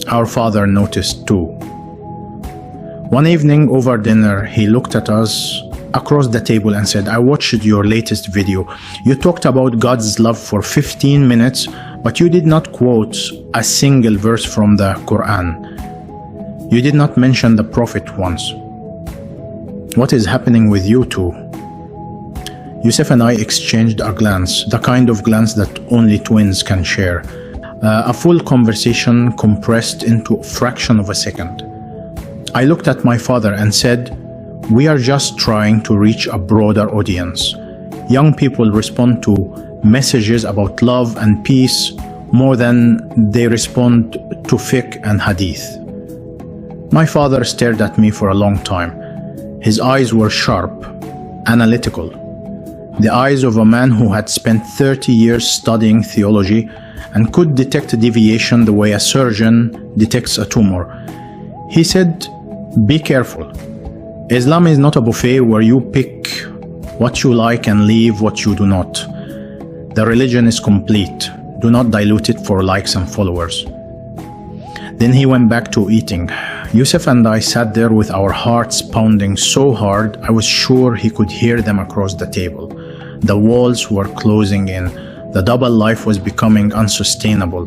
Our father noticed too. One evening over dinner, he looked at us across the table and said, "I watched your latest video. You talked about God's love for 15 minutes, but you did not quote a single verse from the Quran. You did not mention the Prophet once. What is happening with you two?" Yusuf and I exchanged a glance, the kind of glance that only twins can share. A full conversation compressed into a fraction of a second. I looked at my father and said, "We are just trying to reach a broader audience. Young people respond to messages about love and peace more than they respond to fiqh and hadith." My father stared at me for a long time. His eyes were sharp, analytical. The eyes of a man who had spent 30 years studying theology and could detect deviation the way a surgeon detects a tumor. He said, "Be careful. Islam is not a buffet where you pick what you like and leave what you do not. The religion is complete. Do not dilute it for likes and followers." Then he went back to eating. Yusuf and I sat there with our hearts pounding so hard I was sure he could hear them across the table. The walls were closing in. The double life was becoming unsustainable.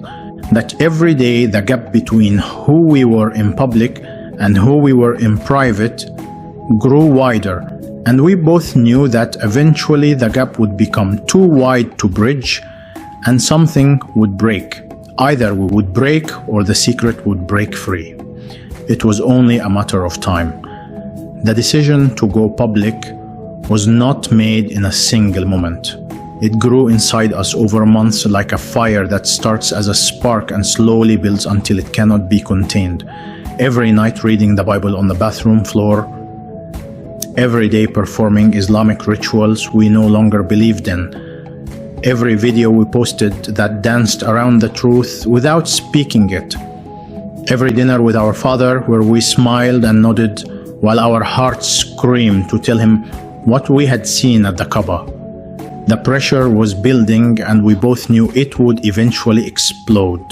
That every day the gap between who we were in public and who we were in private grew wider, and we both knew that eventually the gap would become too wide to bridge and something would break. Either we would break or the secret would break free. It was only a matter of time. The decision to go public was not made in a single moment. It grew inside us over months like a fire that starts as a spark and slowly builds until it cannot be contained. Every night reading the Bible on the bathroom floor, every day performing Islamic rituals we no longer believed in, every video we posted that danced around the truth without speaking it, every dinner with our father where we smiled and nodded while our hearts screamed to tell him what we had seen at the Kaaba. The pressure was building and we both knew it would eventually explode.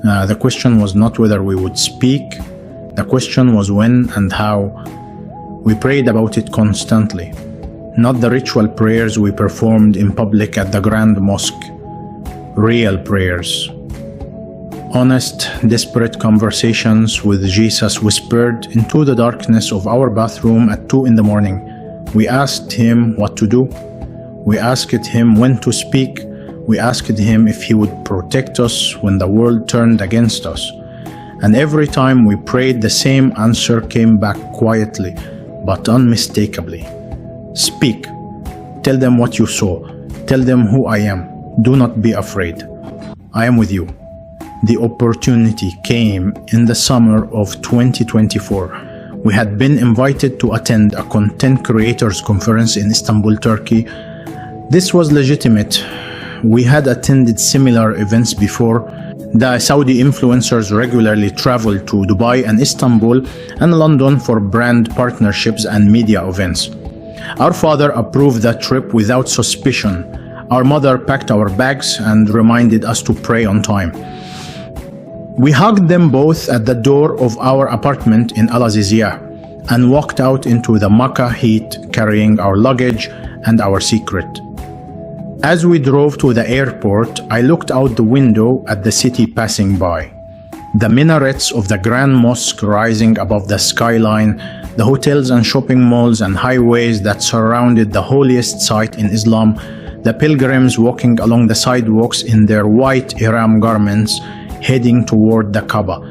The question was not whether we would speak, the question was when and how. We prayed about it constantly, not the ritual prayers we performed in public at the Grand Mosque. Real prayers. Honest, desperate conversations with Jesus whispered into the darkness of our bathroom at 2 a.m. We asked him what to do. We asked him when to speak. We asked him if he would protect us when the world turned against us. And every time we prayed, the same answer came back quietly, but unmistakably. Speak. Tell them what you saw. Tell them who I am. Do not be afraid. I am with you. The opportunity came in the summer of 2024. We had been invited to attend a content creators conference in Istanbul, Turkey. This was legitimate. We had attended similar events before. The Saudi influencers regularly travel to Dubai and Istanbul and London for brand partnerships and media events. Our father approved that trip without suspicion. Our mother packed our bags and reminded us to pray on time. We hugged them both at the door of our apartment in Al Azizia and walked out into the Makkah heat carrying our luggage and our secret. As we drove to the airport, I looked out the window at the city passing by. The minarets of the Grand Mosque rising above the skyline, the hotels and shopping malls and highways that surrounded the holiest site in Islam, the pilgrims walking along the sidewalks in their white ihram garments, heading toward the Kaaba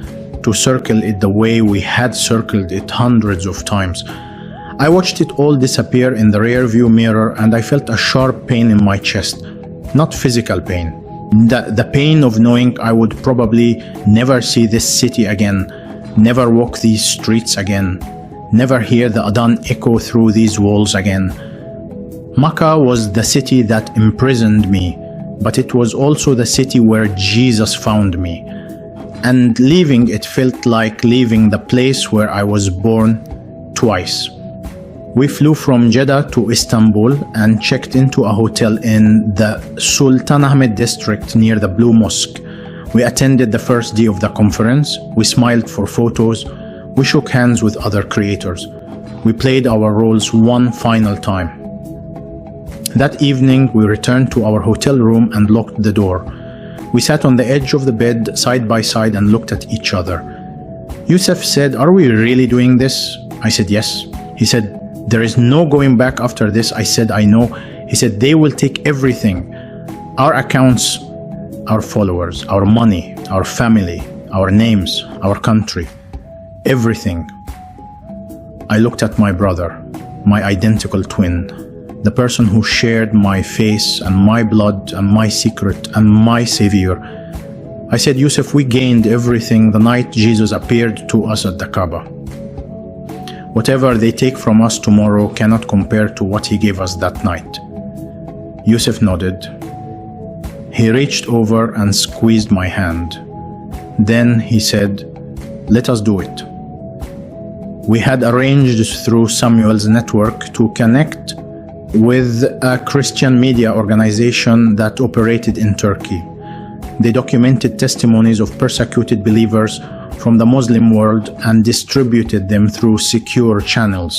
to circle it the way we had circled it hundreds of times. I watched it all disappear in the rearview mirror and I felt a sharp pain in my chest. Not physical pain. The pain of knowing I would probably never see this city again, never walk these streets again, never hear the adhan echo through these walls again. Makkah was the city that imprisoned me, but it was also the city where Jesus found me. And leaving it felt like leaving the place where I was born twice. We flew from Jeddah to Istanbul and checked into a hotel in the Sultan Ahmed district near the Blue Mosque. We attended the first day of the conference. We smiled for photos. We shook hands with other creators. We played our roles one final time. That evening, we returned to our hotel room and locked the door. We sat on the edge of the bed side by side and looked at each other. Yusuf said, "Are we really doing this?" I said, "Yes." He said, "There is no going back after this." I said, "I know." He said, "They will take everything. Our accounts, our followers, our money, our family, our names, our country, everything." I looked at my brother, my identical twin, the person who shared my face and my blood and my secret and my savior. I said, "Yusuf, we gained everything the night Jesus appeared to us at the Kaaba. Whatever they take from us tomorrow cannot compare to what he gave us that night." Yusuf nodded. He reached over and squeezed my hand. Then he said, "Let us do it." We had arranged through Samuel's network to connect with a Christian media organization that operated in Turkey. They documented testimonies of persecuted believers from the Muslim world and distributed them through secure channels.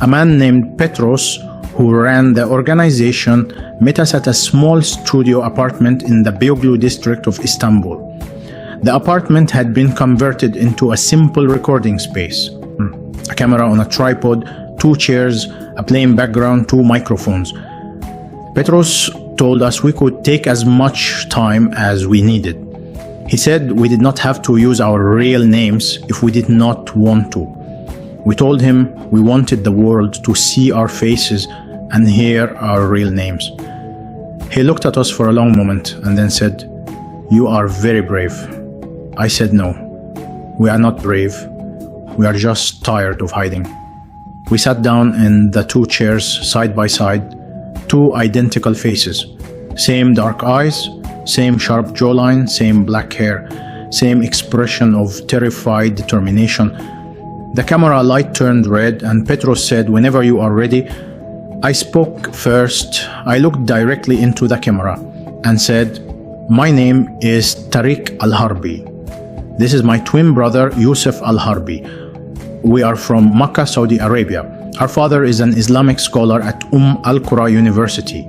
A man named Petros, who ran the organization, met us at a small studio apartment in the Beyoğlu district of Istanbul. The apartment had been converted into a simple recording space. A camera on a tripod, 2 chairs, a plain background, 2 microphones. Petros told us we could take as much time as we needed. He said we did not have to use our real names if we did not want to. We told him we wanted the world to see our faces and hear our real names. He looked at us for a long moment and then said, "You are very brave." I said, "No, we are not brave. We are just tired of hiding." We sat down in the 2 chairs side by side, 2 identical faces, same dark eyes, same sharp jawline, same black hair, same expression of terrified determination. The camera light turned red and Petros said, "Whenever you are ready, I spoke first. I looked directly into the camera and said, "My name is Tariq Al-Harbi. This is my twin brother, Yusuf Al-Harbi. We are from Makkah, Saudi Arabia. Our father is an Islamic scholar at Al-Qura University.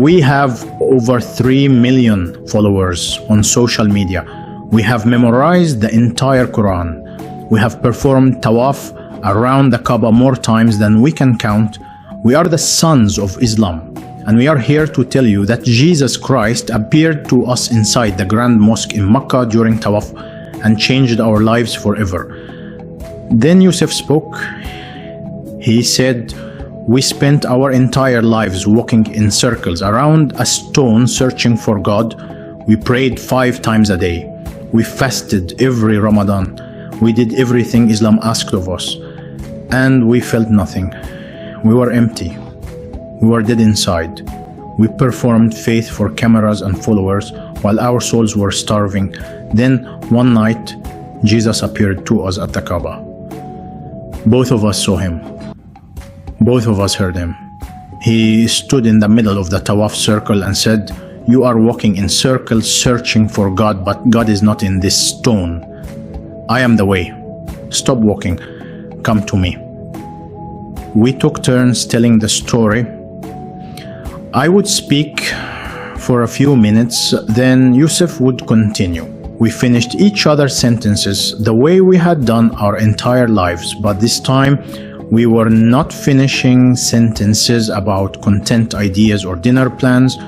We have over 3 million followers on social media. We have memorized the entire Quran. We have performed tawaf around the Kaaba more times than we can count. We are the sons of Islam, and we are here to tell you that Jesus Christ appeared to us inside the Grand Mosque in Makkah during tawaf and changed our lives forever." Then Yusuf spoke. He said, "We spent our entire lives walking in circles around a stone searching for God. We prayed 5 times a day. We fasted every Ramadan. We did everything Islam asked of us. And we felt nothing. We were empty. We were dead inside. We performed faith for cameras and followers while our souls were starving. Then one night, Jesus appeared to us at the Kaaba. Both of us saw him. Both of us heard him. He stood in the middle of the Tawaf circle and said, 'You are walking in circles searching for God, but God is not in this stone. I am the way. Stop walking. Come to me.' We took turns telling the story. I would speak for a few minutes, then Yusuf would continue. We finished each other's sentences the way we had done our entire lives, but this time we were not finishing sentences about content ideas or dinner plans.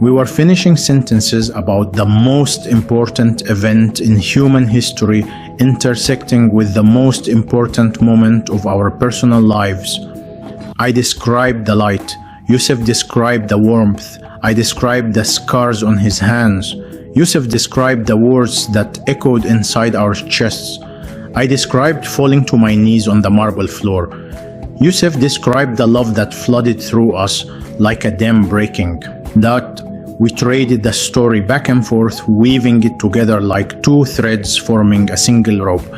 We were finishing sentences about the most important event in human history, intersecting with the most important moment of our personal lives. I described the light. Yusuf described the warmth. I described the scars on his hands. Yusuf described the words that echoed inside our chests. I described falling to my knees on the marble floor. Yusuf described the love that flooded through us like a dam breaking. That we traded the story back and forth, weaving it together like 2 threads forming a single rope.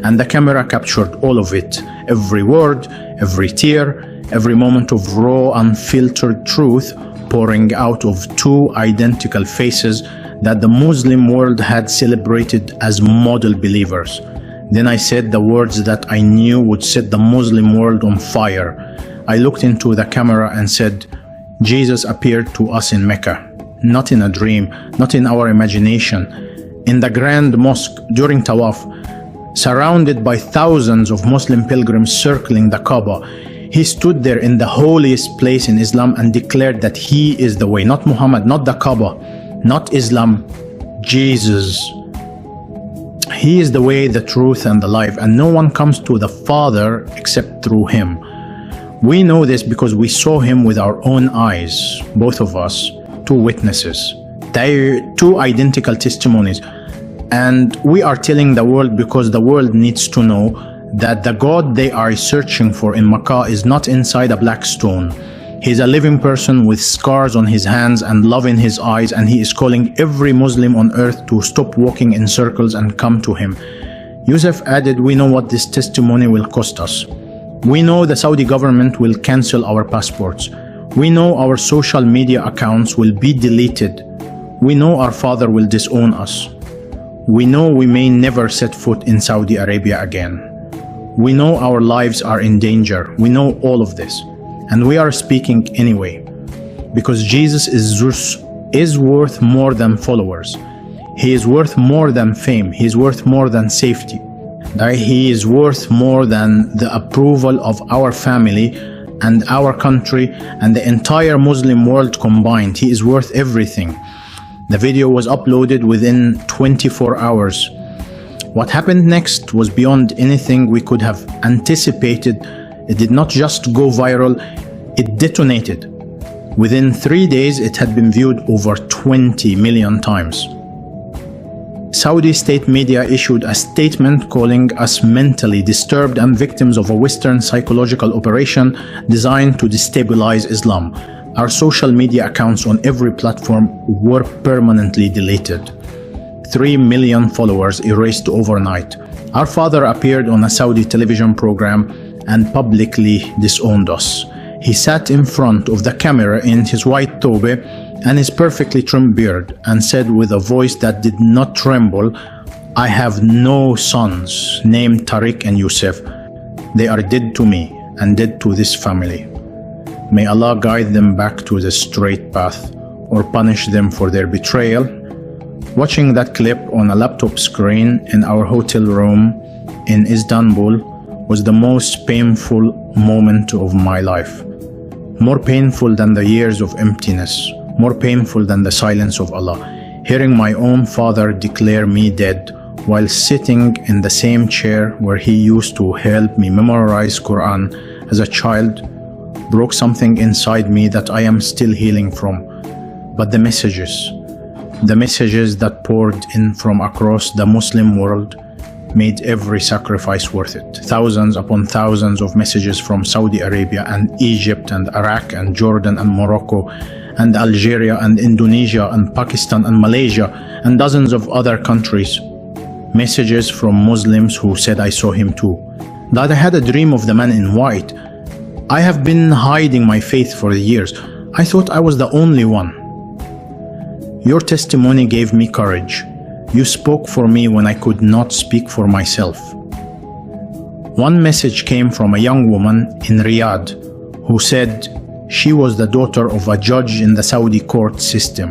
And the camera captured all of it. Every word, every tear, every moment of raw, unfiltered truth pouring out of 2 identical faces that the Muslim world had celebrated as model believers. Then I said the words that I knew would set the Muslim world on fire. I looked into the camera and said, "Jesus appeared to us in Mecca, not in a dream, not in our imagination. In the Grand Mosque during Tawaf, surrounded by thousands of Muslim pilgrims circling the Kaaba, he stood there in the holiest place in Islam and declared that he is the way, not Muhammad, not the Kaaba, not Islam, Jesus. He is the way, the truth, and the life, and no one comes to the Father except through him." We know this because we saw him with our own eyes, both of us, 2 witnesses, 2 identical testimonies. And we are telling the world because the world needs to know that the God they are searching for in Makkah is not inside a black stone. He is a living person with scars on his hands and love in his eyes, and he is calling every Muslim on earth to stop walking in circles and come to him. Yusuf added, "We know what this testimony will cost us. We know the Saudi government will cancel our passports. We know our social media accounts will be deleted. We know our father will disown us. We know we may never set foot in Saudi Arabia again. We know our lives are in danger. We know all of this. And we are speaking anyway. Because Jesus is worth more than followers. He is worth more than fame. He is worth more than safety. He is worth more than the approval of our family and our country and the entire Muslim world combined. He is worth everything." The video was uploaded within 24 hours. What happened next was beyond anything we could have anticipated. It did not just go viral, it detonated. Within 3 days, it had been viewed over 20 million times. Saudi state media issued a statement calling us mentally disturbed and victims of a Western psychological operation designed to destabilize Islam. Our social media accounts on every platform were permanently deleted. 3 million followers erased overnight. Our father appeared on a Saudi television program and publicly disowned us. He sat in front of the camera in his white tobe and his perfectly trimmed beard and said with a voice that did not tremble, "I have no sons named Tariq and Yusuf. They are dead to me and dead to this family. May Allah guide them back to the straight path or punish them for their betrayal." Watching that clip on a laptop screen in our hotel room in Istanbul was the most painful moment of my life. More painful than the years of emptiness, more painful than the silence of Allah. Hearing my own father declare me dead while sitting in the same chair where he used to help me memorize Quran as a child broke something inside me that I am still healing from. But the messages that poured in from across the Muslim world made every sacrifice worth it. Thousands upon thousands of messages from Saudi Arabia and Egypt and Iraq and Jordan and Morocco and Algeria and Indonesia and Pakistan and Malaysia and dozens of other countries. Messages from Muslims who said I saw him too, that I had a dream of the man in white. I have been hiding my faith for years. I thought I was the only one. Your testimony gave me courage. You spoke for me when I could not speak for myself. One message came from a young woman in Riyadh who said she was the daughter of a judge in the Saudi court system.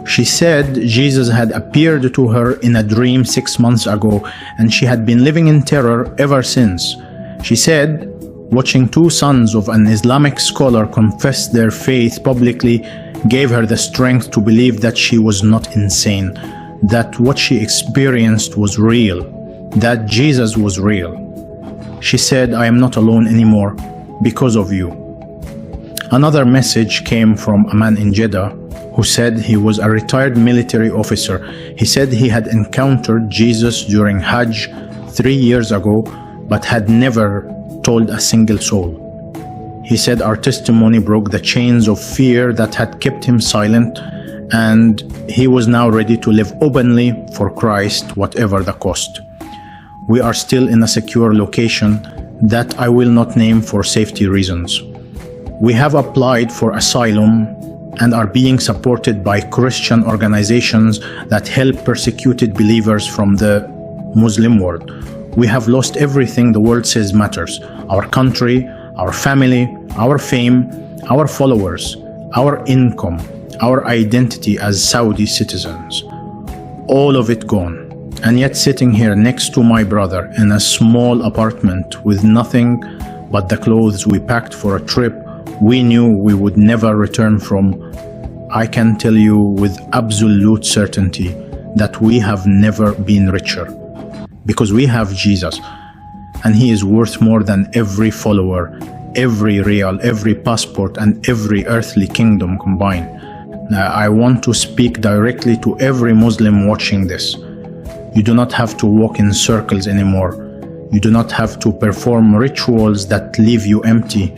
She said Jesus had appeared to her in a dream 6 months ago and she had been living in terror ever since. She said watching two sons of an Islamic scholar confess their faith publicly gave her the strength to believe that she was not insane, that what she experienced was real, that Jesus was real. She said, "I am not alone anymore because of you." Another message came from a man in Jeddah who said he was a retired military officer. He said he had encountered Jesus during Hajj 3 years ago, but had never told a single soul. He said our testimony broke the chains of fear that had kept him silent, and he was now ready to live openly for Christ, whatever the cost. We are still in a secure location that I will not name for safety reasons. We have applied for asylum and are being supported by Christian organizations that help persecuted believers from the Muslim world. We have lost everything the world says matters: our country, our family, our fame, our followers, our income, our identity as Saudi citizens. All of it gone. And yet sitting here next to my brother in a small apartment with nothing but the clothes we packed for a trip we knew we would never return from, I can tell you with absolute certainty that we have never been richer. Because we have Jesus, and he is worth more than every follower, every real, every passport, and every earthly kingdom combined. Now, I want to speak directly to every Muslim watching this. You do not have to walk in circles anymore. You do not have to perform rituals that leave you empty.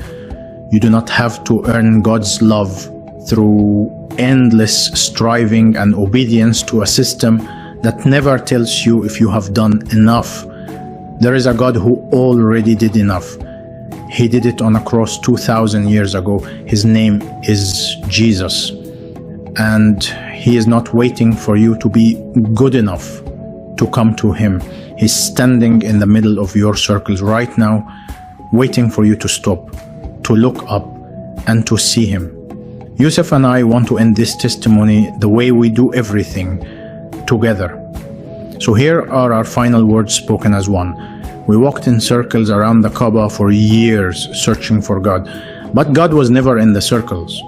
You do not have to earn God's love through endless striving and obedience to a system that never tells you if you have done enough. There is a God who already did enough. He did it on a cross 2,000 years ago. His name is Jesus. And he is not waiting for you to be good enough to come to him. He's standing in the middle of your circles right now, waiting for you to stop, to look up, and to see him. Yusuf and I want to end this testimony the way we do everything, together. So here are our final words spoken as one. We walked in circles around the Kaaba for years searching for God, but God was never in the circles.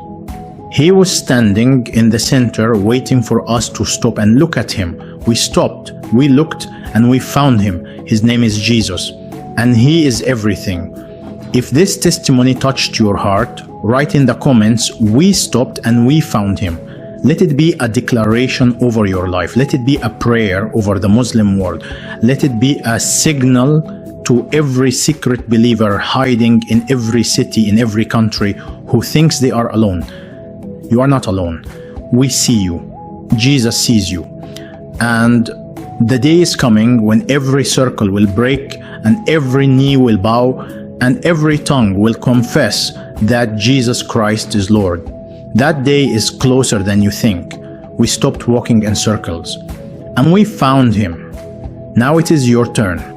He was standing in the center waiting for us to stop and look at him. We stopped, we looked, and we found him. His name is Jesus, and he is everything. If this testimony touched your heart, write in the comments, "We stopped and we found him." Let it be a declaration over your life. Let it be a prayer over the Muslim world. Let it be a signal to every secret believer hiding in every city, in every country, who thinks they are alone. You are not alone. We see you. Jesus sees you. And the day is coming when every circle will break and every knee will bow and every tongue will confess that Jesus Christ is Lord. That day is closer than you think. We stopped walking in circles, and we found him. Now it is your turn.